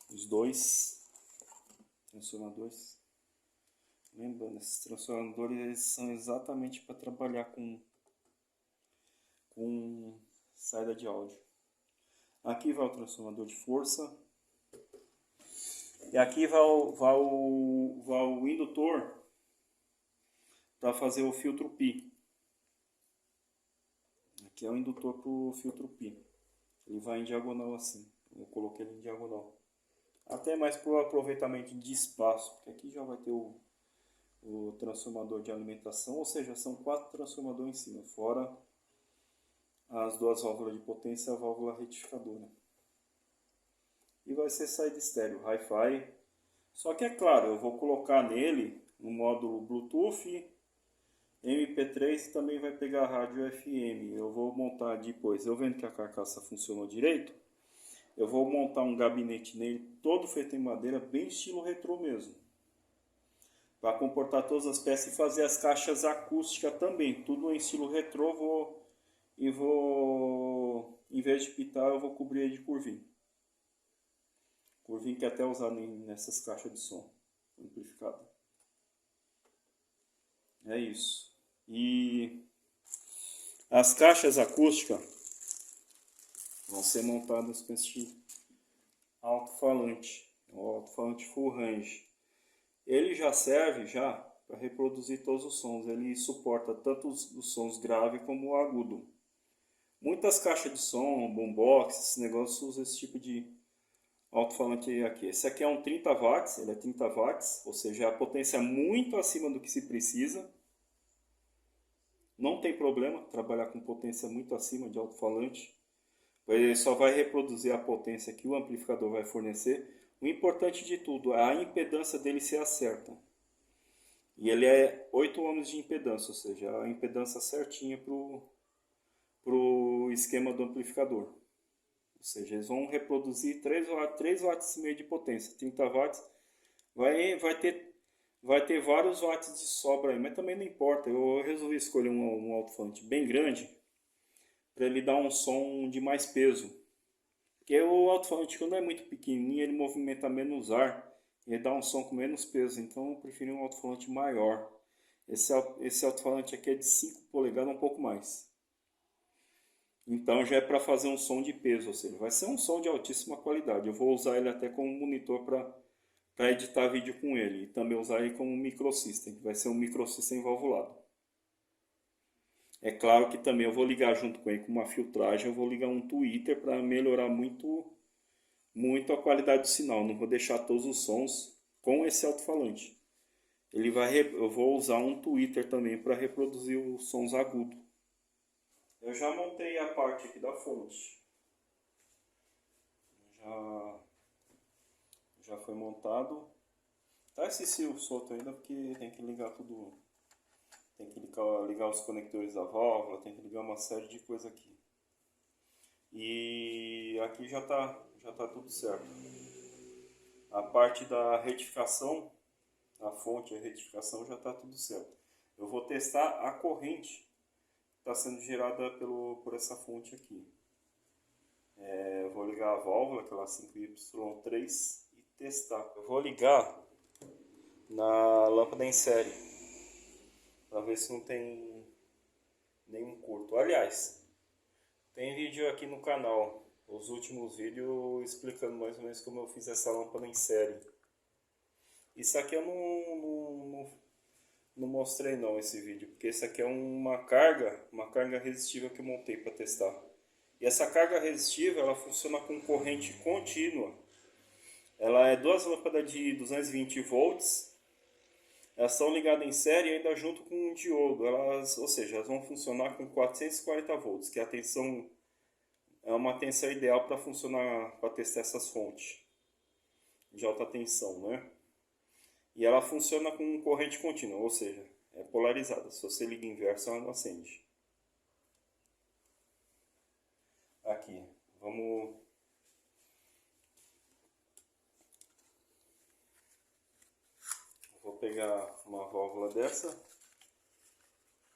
[SPEAKER 1] Os 2 transformadores. Lembrando, esses transformadores eles são exatamente para trabalhar com saída de áudio. Aqui vai o transformador de força. E aqui vai o indutor para fazer o filtro pi. Aqui é o indutor para o filtro pi. Ele vai em diagonal assim. Eu coloquei ele em diagonal. Até mais para o aproveitamento de espaço. Porque aqui já vai ter o transformador de alimentação. Ou seja, são 4 transformadores em cima. Fora as 2 válvulas de potência e a válvula retificadora. E vai ser saída estéreo, Hi-Fi. Só que é claro, eu vou colocar nele um módulo Bluetooth, MP3 e também vai pegar rádio FM. Eu vou montar depois, eu vendo que a carcaça funcionou direito, eu vou montar um gabinete nele todo feito em madeira, bem estilo retrô mesmo. Para comportar todas as peças e fazer as caixas acústicas também, tudo em estilo retrô. Em vez de pitar, eu vou cobrir ele de curvinho. Curvinho que é até usado nessas caixas de som amplificado. É isso. E as caixas acústicas vão ser montadas com esse alto-falante. O alto-falante full range. Ele já serve para reproduzir todos os sons. Ele suporta tanto os sons graves como o agudo. Muitas caixas de som, boombox, esse negócio usa esse tipo de alto-falante aqui. Esse aqui é um 30 watts, ele é 30 watts, ou seja, a potência é muito acima do que se precisa. Não tem problema trabalhar com potência muito acima de alto-falante. Ele só vai reproduzir a potência que o amplificador vai fornecer. O importante de tudo é a impedância dele ser a certa. E ele é 8 ohms de impedância, ou seja, a impedância certinha para o esquema do amplificador. Ou seja, eles vão reproduzir 3 watts e meio de potência. 30 watts vai ter vai ter vários watts de sobra aí, mas também não importa. Eu resolvi escolher um alto-falante bem grande para ele dar um som de mais peso. Porque o alto-falante, quando é muito pequenininho, ele movimenta menos ar e ele dá um som com menos peso. Então eu preferi um alto-falante maior. Esse alto-falante aqui é de 5 polegadas, um pouco mais. Então já é para fazer um som de peso, ou seja, vai ser um som de altíssima qualidade. Eu vou usar ele até como monitor para editar vídeo com ele. E também usar ele como microsystem, que vai ser um microsystem valvulado. É claro que também eu vou ligar junto com ele com uma filtragem, eu vou ligar um tweeter para melhorar muito a qualidade do sinal. Não vou deixar todos os sons com esse alto-falante. Eu vou usar um tweeter também para reproduzir os sons agudos. Eu já montei a parte aqui da fonte. Já foi montado. Tá esse fio solto ainda porque tem que ligar tudo. Tem que ligar os conectores da válvula, tem que ligar uma série de coisas aqui. E aqui já tá tudo certo. A parte da retificação, a fonte e a retificação já tá tudo certo. Eu vou testar a corrente está sendo gerada por essa fonte aqui. Eu vou ligar a válvula, aquela 5Y3, e testar. Eu vou ligar na lâmpada em série, para ver se não tem nenhum curto. Aliás, tem vídeo aqui no canal, os últimos vídeos explicando mais ou menos como eu fiz essa lâmpada em série. Isso aqui eu não mostrei não esse vídeo, porque esse aqui é uma carga resistiva que eu montei para testar. E essa carga resistiva, ela funciona com corrente contínua. Ela é duas lâmpadas de 220 volts. Elas estão ligadas em série e ainda junto com um diodo. Ou seja, elas vão funcionar com 440 volts, que é uma tensão ideal para funcionar, para testar essas fontes de alta tensão, né? E ela funciona com corrente contínua, ou seja, é polarizada. Se você liga inverso, ela não acende. Aqui, vou pegar uma válvula dessa,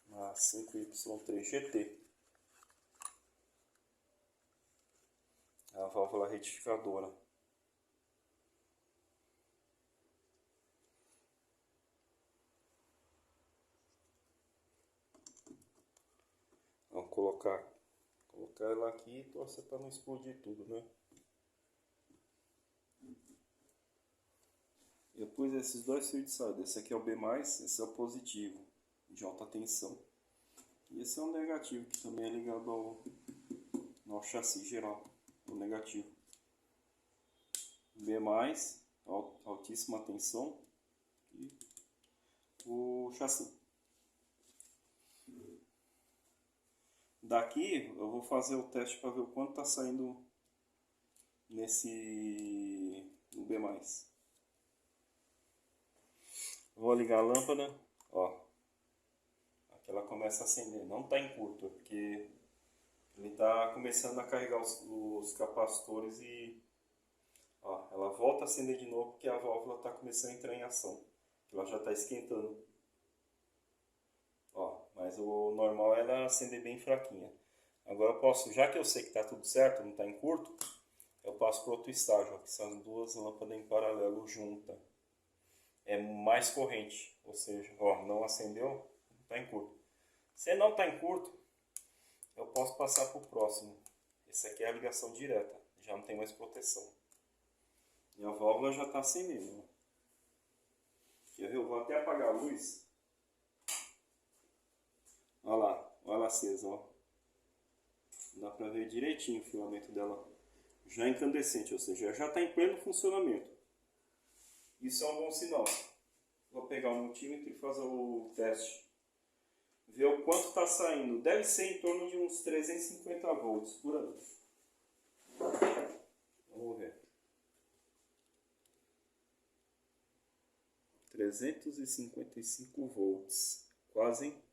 [SPEAKER 1] uma 5Y3 GT. É a válvula retificadora. Vamos colocar ela aqui e torcer para não explodir tudo, né? Eu pus esses dois fios de saída. Esse aqui é o B+, esse é o positivo, de alta tensão. E esse é o negativo, que também é ligado ao chassi geral, o negativo. B+, altíssima tensão, e o chassi. Daqui eu vou fazer o teste para ver o quanto está saindo no B+. Vou ligar a lâmpada, ó. Aqui ela começa a acender, não está em curto, porque ele está começando a carregar os capacitores e ó, ela volta a acender de novo porque a válvula está começando a entrar em ação. Ela já está esquentando. Ó, mas o normal é ela acender bem fraquinha. Agora eu posso, já que eu sei que está tudo certo, não está em curto, eu passo para outro estágio, ó, que são as duas lâmpadas em paralelo juntas. É mais corrente, ou seja, ó, não acendeu, não está em curto. Se não está em curto, eu posso passar para o próximo. Esse aqui é a ligação direta, já não tem mais proteção. E a válvula já está acendendo. Quer ver? Eu vou até apagar a luz. Olha lá acesa, ó. Dá para ver direitinho o filamento dela já incandescente, ou seja, já está em pleno funcionamento. Isso é um bom sinal. Vou pegar o multímetro e fazer o teste. Ver o quanto está saindo. Deve ser em torno de uns 350 volts por aí. Vamos ver. 355 volts. Quase, hein?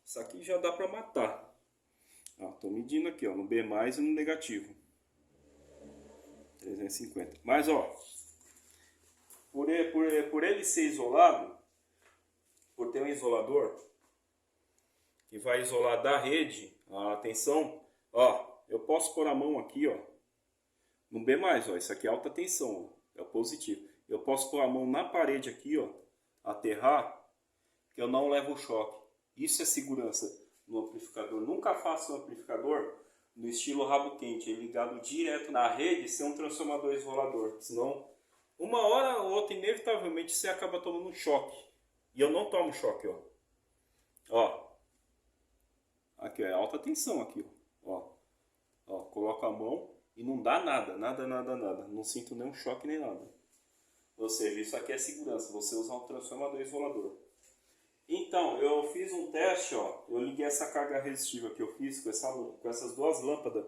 [SPEAKER 1] Isso aqui já dá para matar. Estou medindo aqui, ó, no B+, e no negativo. 350. Mas, ó, por ele ser isolado, por ter um isolador que vai isolar da rede a tensão, ó, eu posso pôr a mão aqui, ó, no B+, ó, isso aqui é alta tensão, ó, é o positivo. Eu posso pôr a mão na parede aqui, ó, aterrar, que eu não levo choque. Isso é segurança no amplificador. Nunca faça um amplificador no estilo rabo quente, ligado direto na rede, sem um transformador isolador. Senão, uma hora ou outra, inevitavelmente, você acaba tomando um choque. E eu não tomo choque, ó. Ó. Aqui, é alta tensão aqui, ó. Ó, coloco a mão e não dá nada, nada. Não sinto nenhum choque nem nada. Ou seja, isso aqui é segurança, você usar um transformador isolador. Então, eu fiz um teste, ó, eu liguei essa carga resistiva que eu fiz com essas duas lâmpadas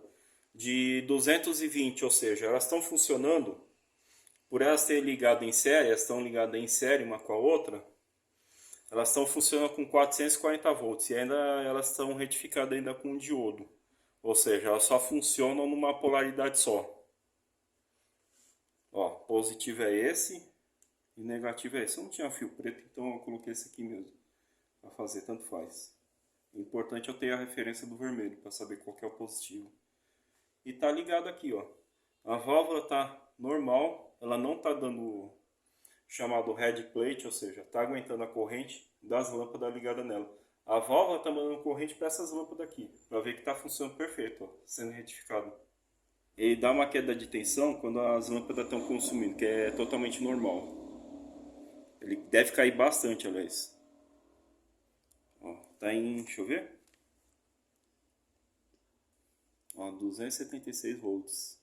[SPEAKER 1] de 220, ou seja, elas estão funcionando, por elas terem ligado em série, elas estão ligadas em série uma com a outra, elas estão funcionando com 440 volts e ainda elas estão retificadas ainda com um diodo, ou seja, elas só funcionam numa polaridade só. Ó, positivo é esse e negativo é esse. Eu não tinha fio preto, então eu coloquei esse aqui mesmo. Para fazer, tanto faz. O importante é eu ter a referência do vermelho, para saber qual que é o positivo. E tá ligado aqui, ó. A válvula tá normal, ela não tá dando chamado head plate, ou seja, tá aguentando a corrente das lâmpadas ligadas nela. A válvula tá mandando corrente para essas lâmpadas aqui, para ver que tá funcionando perfeito, ó, sendo retificado. E dá uma queda de tensão quando as lâmpadas estão consumindo, que é totalmente normal. Ele deve cair bastante, aliás. Ó, tá em, deixa eu ver. Ó, 276 volts.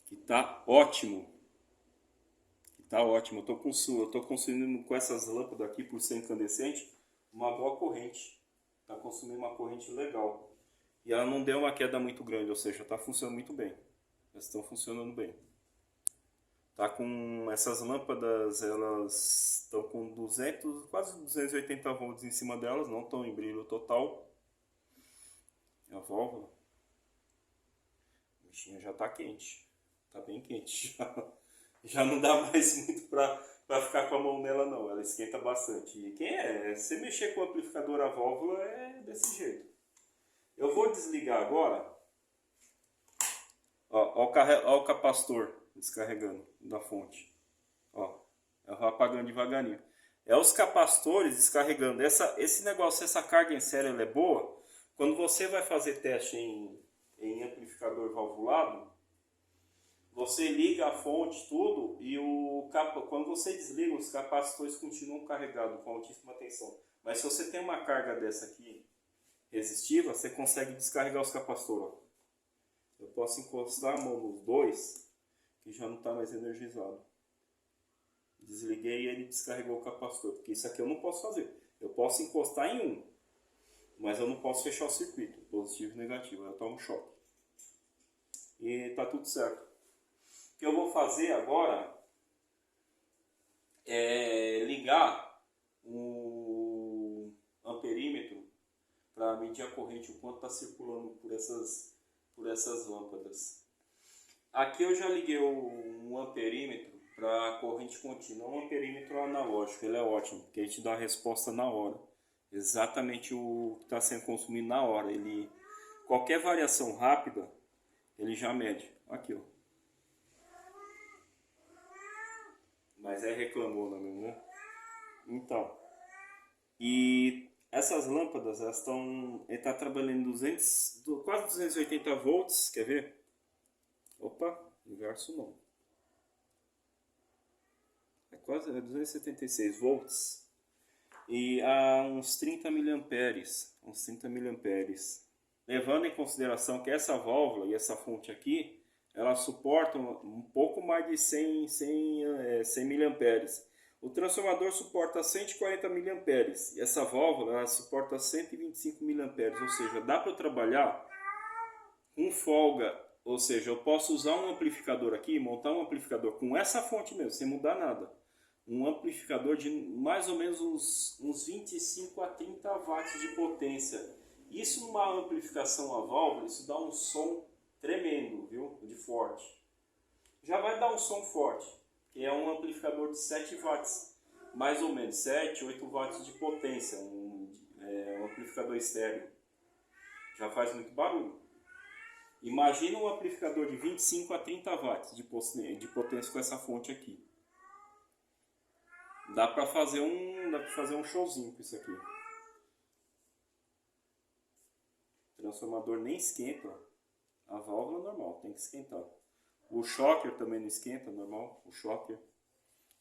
[SPEAKER 1] Que tá ótimo. Que tá ótimo. Eu tô consumindo com essas lâmpadas aqui, por ser incandescente, uma boa corrente. Tá consumindo uma corrente legal. E ela não deu uma queda muito grande, ou seja, tá funcionando muito bem. Elas estão funcionando bem. Tá com essas lâmpadas, elas estão com 200, quase 280 volts em cima delas, não estão em brilho total. A válvula, a bichinha já tá quente, tá bem quente. Já não dá mais muito pra ficar com a mão nela não, ela esquenta bastante. E quem se mexer com o amplificador a válvula é desse jeito. Eu vou desligar agora. Ó o capacitor descarregando da fonte. Ó, eu vou apagando devagarinho. É os capacitores descarregando. Esse negócio, essa carga em série, ela é boa. Quando você vai fazer teste em amplificador valvulado, você liga a fonte, tudo, e quando você desliga, os capacitores continuam carregados com altíssima tensão. Mas se você tem uma carga dessa aqui, resistiva, você consegue descarregar os capacitores. Ó. Eu posso encostar a mão nos dois, que já não está mais energizado. Desliguei e ele descarregou o capacitor, porque isso aqui eu não posso fazer. Eu posso encostar em um, mas eu não posso fechar o circuito, positivo e negativo, eu tomo choque. E tá tudo certo. O que eu vou fazer agora é ligar o amperímetro para medir a corrente, o quanto está circulando por essas lâmpadas. Aqui eu já liguei um amperímetro para corrente contínua, um amperímetro analógico, ele é ótimo, porque ele te dá a resposta na hora, exatamente o que está sendo consumido na hora. Qualquer variação rápida, ele já mede. Aqui, ó. Mas reclamou, não é mesmo, né? Então, e essas lâmpadas, ele está trabalhando quase 280 volts, quer ver? Opa, inverso não. É quase 276 volts e a uns 30 miliamperes, Levando em consideração que essa válvula e essa fonte aqui, elas suportam um pouco mais de 100 miliamperes. O transformador suporta 140 miliamperes e essa válvula ela suporta 125 miliamperes, ou seja, dá para trabalhar com folga. Ou seja, eu posso usar um amplificador aqui, montar um amplificador com essa fonte mesmo, sem mudar nada. Um amplificador de mais ou menos uns 25 a 30 watts de potência. Isso numa amplificação a válvula, isso dá um som tremendo, viu? De forte. Já vai dar um som forte, que é um amplificador amplificador de 7 watts, mais ou menos 7, 8 watts de potência, um amplificador estéreo. Já faz muito barulho. Imagina um amplificador de 25 a 30 watts de potência com essa fonte aqui. Dá pra fazer um showzinho com isso aqui. O transformador nem esquenta. A válvula é normal, tem que esquentar. O shocker também não esquenta, normal. O shocker.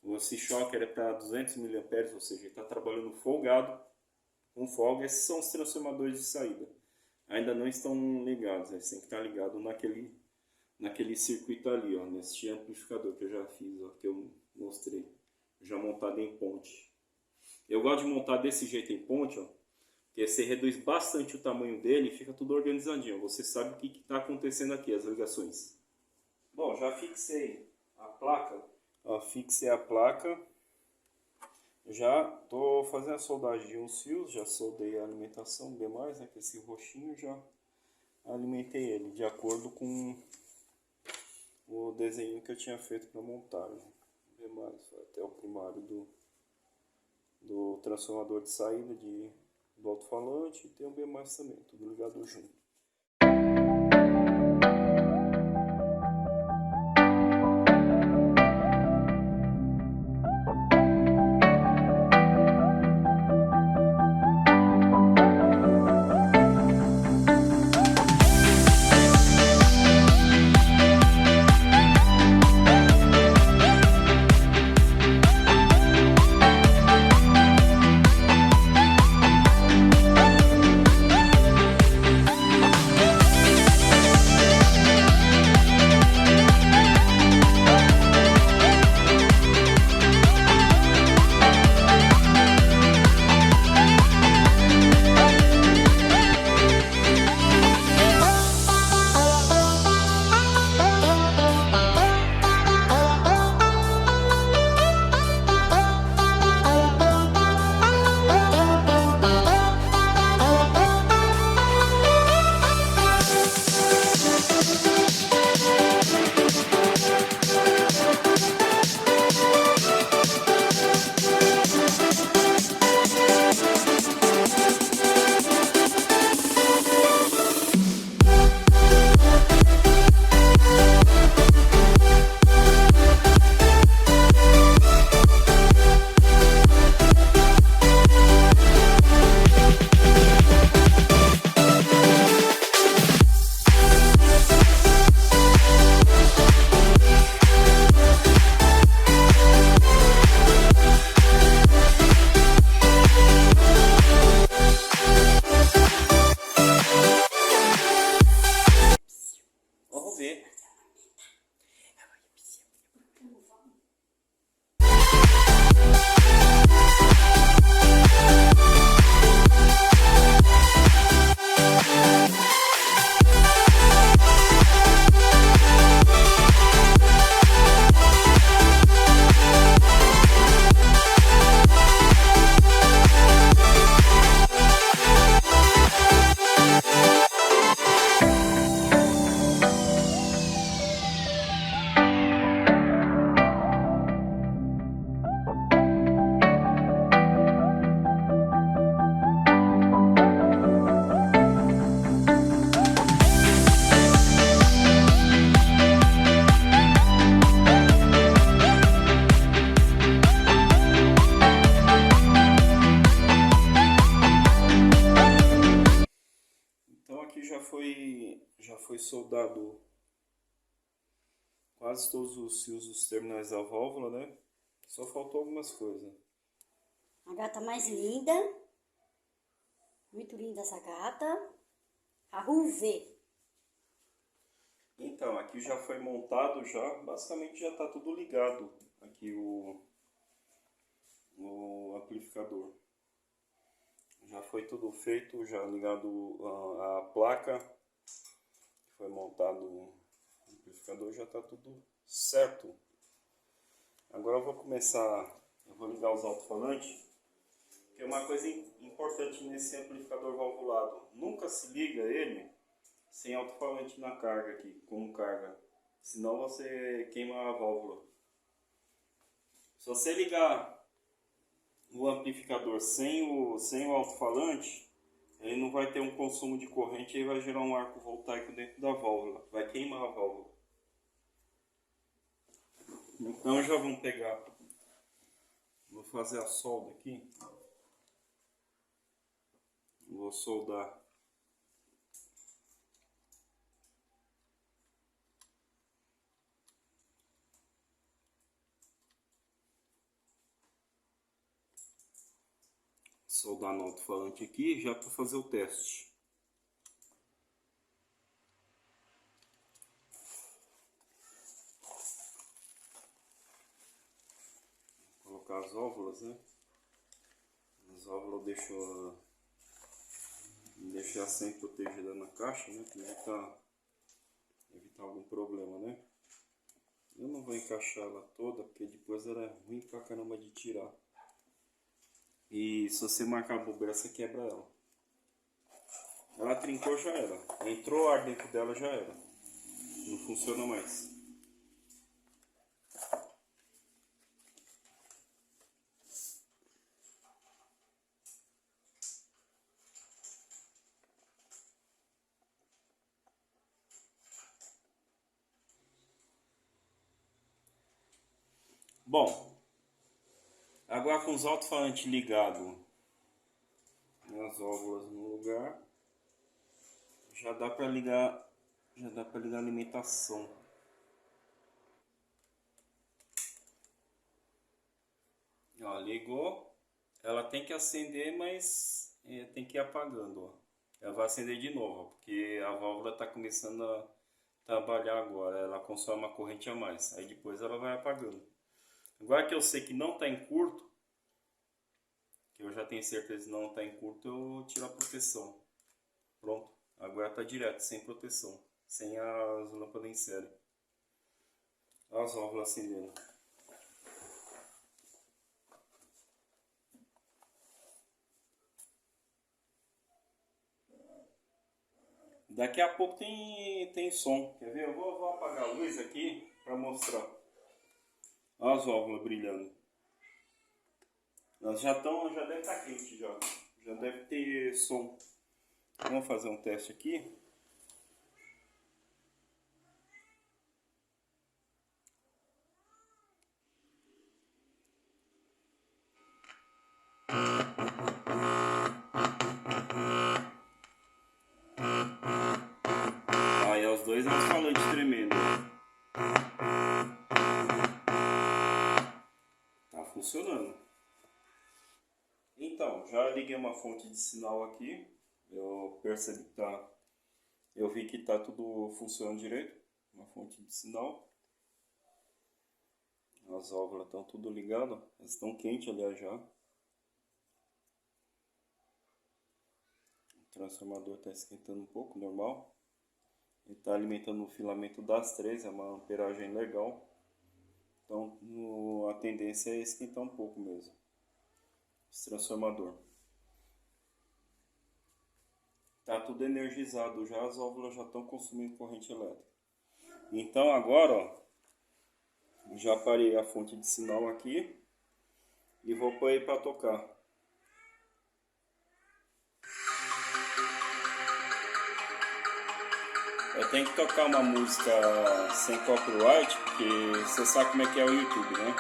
[SPEAKER 1] Esse shocker é para 200 mA, ou seja, ele está trabalhando folgado, com folga. Esses são os transformadores de saída. Ainda não estão ligados, eles têm que estar ligados naquele circuito ali, ó, nesse amplificador que eu já fiz, ó, que eu mostrei. Já montado em ponte. Eu gosto de montar desse jeito em ponte, ó, porque você reduz bastante o tamanho dele e fica tudo organizadinho. Você sabe o que está acontecendo aqui, as ligações. Bom, já fixei a placa. Ó, fixei a placa. Já estou fazendo a soldagem de uns fios. Já soldei a alimentação B+, né, que esse roxinho já alimentei ele de acordo com o desenho que eu tinha feito para montar. Né? B+, até o primário do transformador de saída do alto-falante, e tem o B+, também, tudo ligado junto. Já foi soldado quase todos os fios dos terminais da válvula, né? Só faltou algumas coisas.
[SPEAKER 5] A gata mais linda. Muito linda essa gata. A Ruve.
[SPEAKER 1] Então, aqui já foi montado, basicamente já está tudo ligado. Aqui o amplificador. Já foi tudo feito, já ligado a placa. Foi montado o amplificador, já está tudo certo. Agora eu vou ligar os alto-falantes, que é uma coisa importante nesse amplificador valvulado. Nunca se liga ele sem alto-falante na carga aqui, como carga, senão você queima a válvula. Se você ligar o amplificador sem o alto-falante, ele não vai ter um consumo de corrente e vai gerar um arco voltaico dentro da válvula. Vai queimar a válvula. Então já vamos pegar. Vou fazer a solda aqui. Vou soldar. Soldar no alto-falante aqui já para fazer o teste. Vou colocar as válvulas, né? As válvulas eu deixo sempre protegida na caixa, né? Para evitar algum problema, né? Eu não vou encaixar ela toda porque depois ela é ruim pra caramba de tirar. E se você marcar a bobeira, você quebra ela. Ela trincou, já era. Entrou ar dentro dela, já era. Não funciona mais. Bom. Agora com os alto-falantes ligados, as válvulas no lugar, já dá para ligar a alimentação. Ó, ligou, ela tem que acender, mas tem que ir apagando, ó. Ela vai acender de novo, porque a válvula está começando a trabalhar agora, ela consome uma corrente a mais, aí depois ela vai apagando. Agora que eu sei que não está em curto, que eu já tenho certeza que não está em curto, eu tiro a proteção. Pronto, agora está direto, sem proteção, sem as lâmpadas em série. As válvulas acendendo. Daqui a pouco tem som, quer ver? Eu vou apagar a luz aqui para mostrar. Olha as válvulas brilhando. Elas já deve estar quente já. Já deve ter som. Vamos fazer um teste aqui. Aí os dois alto-falantes tremendo. Tá funcionando. Então, já liguei uma fonte de sinal aqui. Eu percebi que eu vi que tá tudo funcionando direito. Uma fonte de sinal. As válvulas estão tudo ligadas. Elas estão quentes, aliás, já. O transformador está esquentando um pouco, normal. Ele está alimentando o filamento das três, é uma amperagem legal. Então a tendência é esquentar um pouco mesmo esse transformador. Está tudo energizado já, as válvulas já estão consumindo corrente elétrica. Então agora, ó, já parei a fonte de sinal aqui e vou pôr ele para tocar. Eu tenho que tocar uma música sem copyright, porque você sabe como é que é o YouTube, né?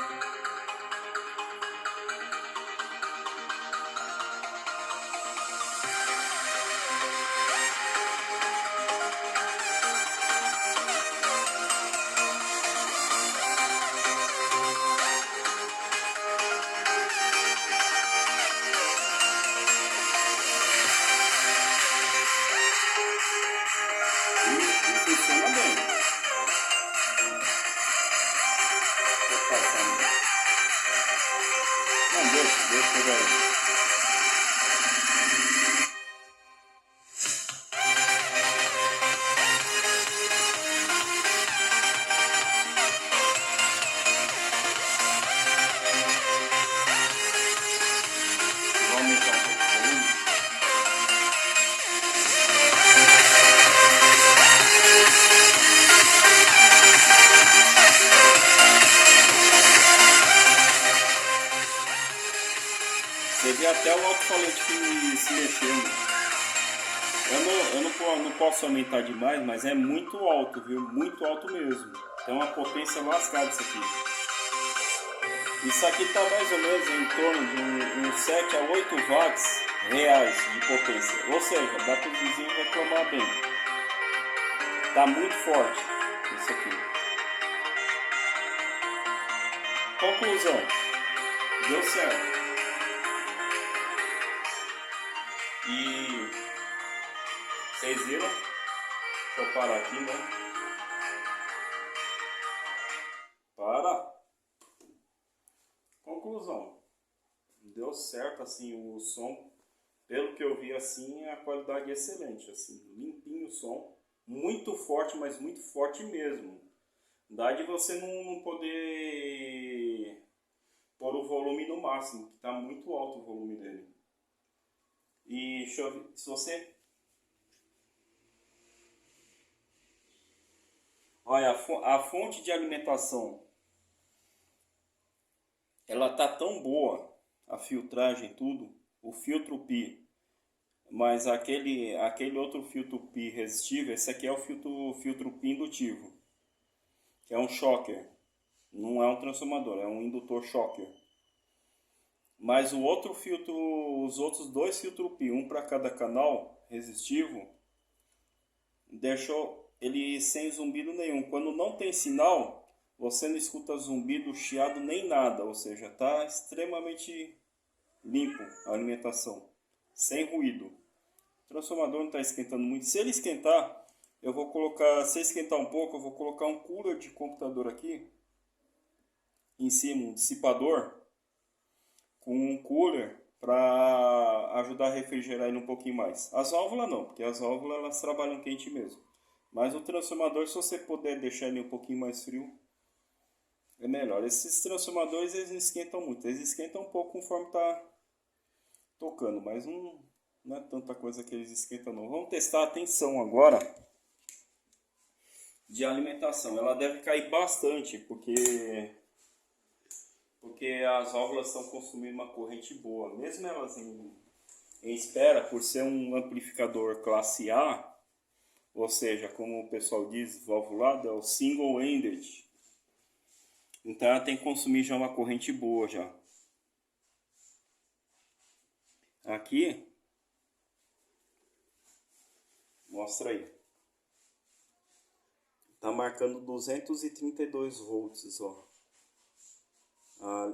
[SPEAKER 1] E funciona bem. Vou passar. Não, deixa eu pegar aí. Vou aumentar um pouco o volume. Teve até o alto-falante se mexendo. Eu não posso aumentar demais, mas é muito alto, viu? Muito alto mesmo. Tem uma potência lascada isso aqui. Isso aqui está mais ou menos em torno de uns 7 a 8 watts reais de potência. Ou seja, dá para os vizinhos reclamar bem. Está muito forte isso aqui. Conclusão. Deu certo. E vocês viram? Deixa eu parar aqui, né? Para. Conclusão. Deu certo, assim, o som. Pelo que eu vi, assim, a qualidade é excelente, assim, limpinho o som. Muito forte, mas muito forte mesmo. Dá de você não poder pôr o volume no máximo, que está muito alto o volume dele. E deixa eu ver, se você... Olha, a fonte de alimentação, ela tá tão boa, a filtragem, tudo, o filtro Pi, mas aquele outro filtro Pi resistível, esse aqui é o filtro Pi indutivo, que é um shocker, não é um transformador, é um indutor shocker. Mas o outro filtro, os outros dois filtros Pi, um para cada canal resistivo, deixou ele sem zumbido nenhum. Quando não tem sinal, você não escuta zumbido, chiado nem nada, ou seja, está extremamente limpo a alimentação, sem ruído. O transformador não está esquentando muito. Se ele esquentar, eu vou colocar, se esquentar um pouco, eu vou colocar um cooler de computador aqui em cima, um dissipador com um cooler para ajudar a refrigerar ele um pouquinho mais. As válvulas não, porque as válvulas elas trabalham quente mesmo. Mas o transformador, se você puder deixar ele um pouquinho mais frio, é melhor. Esses transformadores eles esquentam muito, eles esquentam um pouco conforme está tocando, mas não é tanta coisa que eles esquentam não. Vamos testar a tensão agora de alimentação. Ela deve cair bastante, porque as válvulas estão consumindo uma corrente boa. Mesmo elas em espera, por ser um amplificador classe A, ou seja, como o pessoal diz, valvulado, é o single-ended. Então ela tem que consumir já uma corrente boa já. Aqui, mostra aí. Tá marcando 232 volts, ó.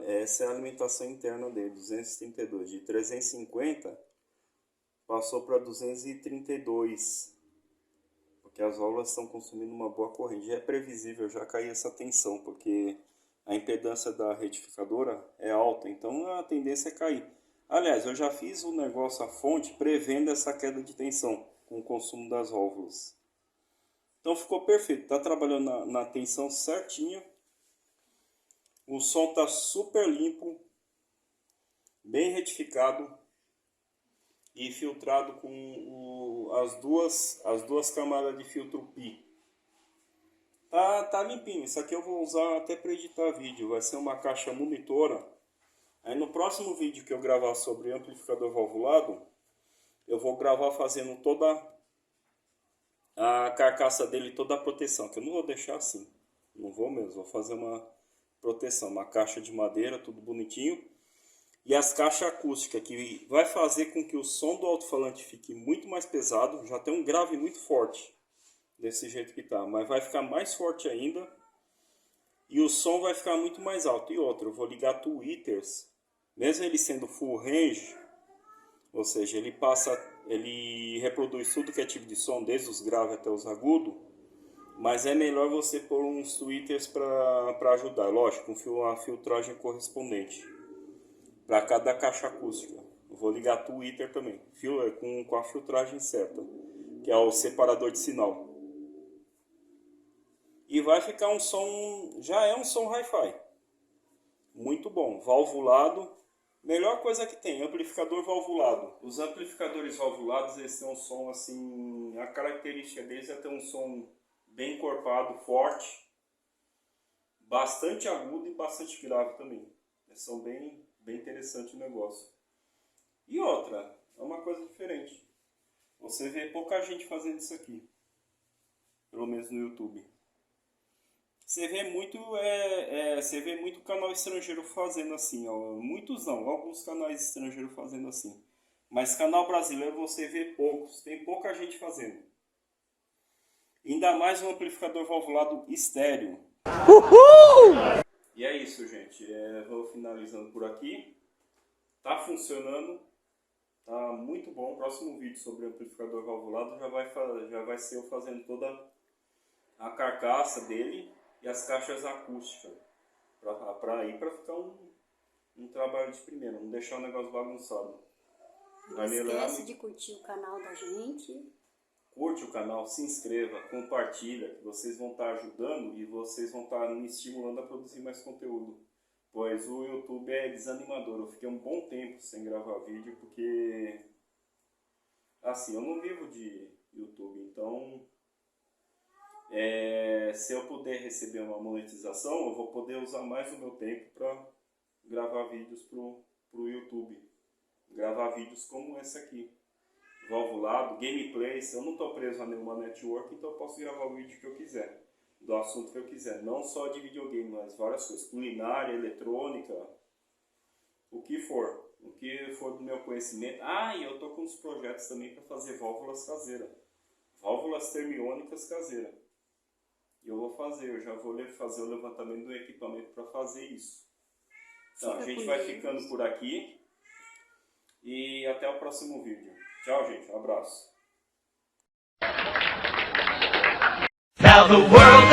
[SPEAKER 1] Essa é a alimentação interna dele, 232. De 350 passou para 232. Porque as válvulas estão consumindo uma boa corrente. Já é previsível já cair essa tensão, porque a impedância da retificadora é alta, então a tendência é cair. Aliás, eu já fiz o negócio, a fonte, prevendo essa queda de tensão com o consumo das válvulas. Então ficou perfeito, está trabalhando na tensão certinha. O som está super limpo, bem retificado e filtrado com as duas camadas de filtro Pi. Tá limpinho. Isso aqui eu vou usar até para editar vídeo. Vai ser uma caixa monitora. Aí no próximo vídeo que eu gravar sobre amplificador valvulado, eu vou gravar fazendo toda a carcaça dele, toda a proteção. Que eu não vou deixar assim. Não vou mesmo. Vou fazer uma proteção. Uma caixa de madeira, tudo bonitinho. E as caixas acústicas, que vai fazer com que o som do alto-falante fique muito mais pesado. Já tem um grave muito forte, desse jeito que tá. Mas vai ficar mais forte ainda. E o som vai ficar muito mais alto. E outra, eu vou ligar tweeters. Mesmo ele sendo full range, ou seja, ele reproduz tudo que é tipo de som, desde os graves até os agudos. Mas é melhor você pôr uns tweeters para ajudar. Lógico, com a filtragem correspondente para cada caixa acústica. Eu vou ligar tweeter também, com a filtragem certa, que é o separador de sinal. E vai ficar um som, já é um som hi-fi. Muito bom, valvulado. Melhor coisa que tem, amplificador valvulado. Os amplificadores valvulados, eles têm um som assim, a característica deles é ter um som bem encorpado, forte, bastante agudo e bastante grave também. Eles são bem interessante o negócio. E outra, é uma coisa diferente. Você vê pouca gente fazendo isso aqui. Pelo menos no YouTube. Você vê muito canal estrangeiro fazendo assim, ó. Muitos não, alguns canais estrangeiros fazendo assim. Mas canal brasileiro você vê poucos, tem pouca gente fazendo. Ainda mais um amplificador valvulado estéreo. Uhul! E é isso, gente. Vou finalizando por aqui. Tá funcionando. Tá muito bom. O próximo vídeo sobre amplificador valvulado já vai ser eu fazendo toda a carcaça dele e as caixas acústicas. Para ficar um trabalho de primeira. Não deixar o negócio bagunçado.
[SPEAKER 5] Não esquece de curtir o canal da gente.
[SPEAKER 1] Curte o canal, se inscreva, compartilha, que vocês vão estar ajudando e vocês vão estar me estimulando a produzir mais conteúdo. Pois o YouTube é desanimador. Eu fiquei um bom tempo sem gravar vídeo porque, assim, eu não vivo de YouTube. Então, se eu puder receber uma monetização, eu vou poder usar mais o meu tempo para gravar vídeos pro YouTube. Gravar vídeos como esse aqui. Valvulado, gameplays. Eu não estou preso a nenhuma network, então eu posso gravar o vídeo que eu quiser, do assunto que eu quiser, não só de videogame, mas várias coisas, culinária, eletrônica, o que for do meu conhecimento. E eu estou com uns projetos também para fazer válvulas caseiras, válvulas termiônicas caseiras. E eu vou fazer, eu já vou fazer o levantamento do equipamento para fazer isso. Então, a gente vai ficando por aqui e até o próximo vídeo. Tchau, gente. Um abraço.
[SPEAKER 2] Now the world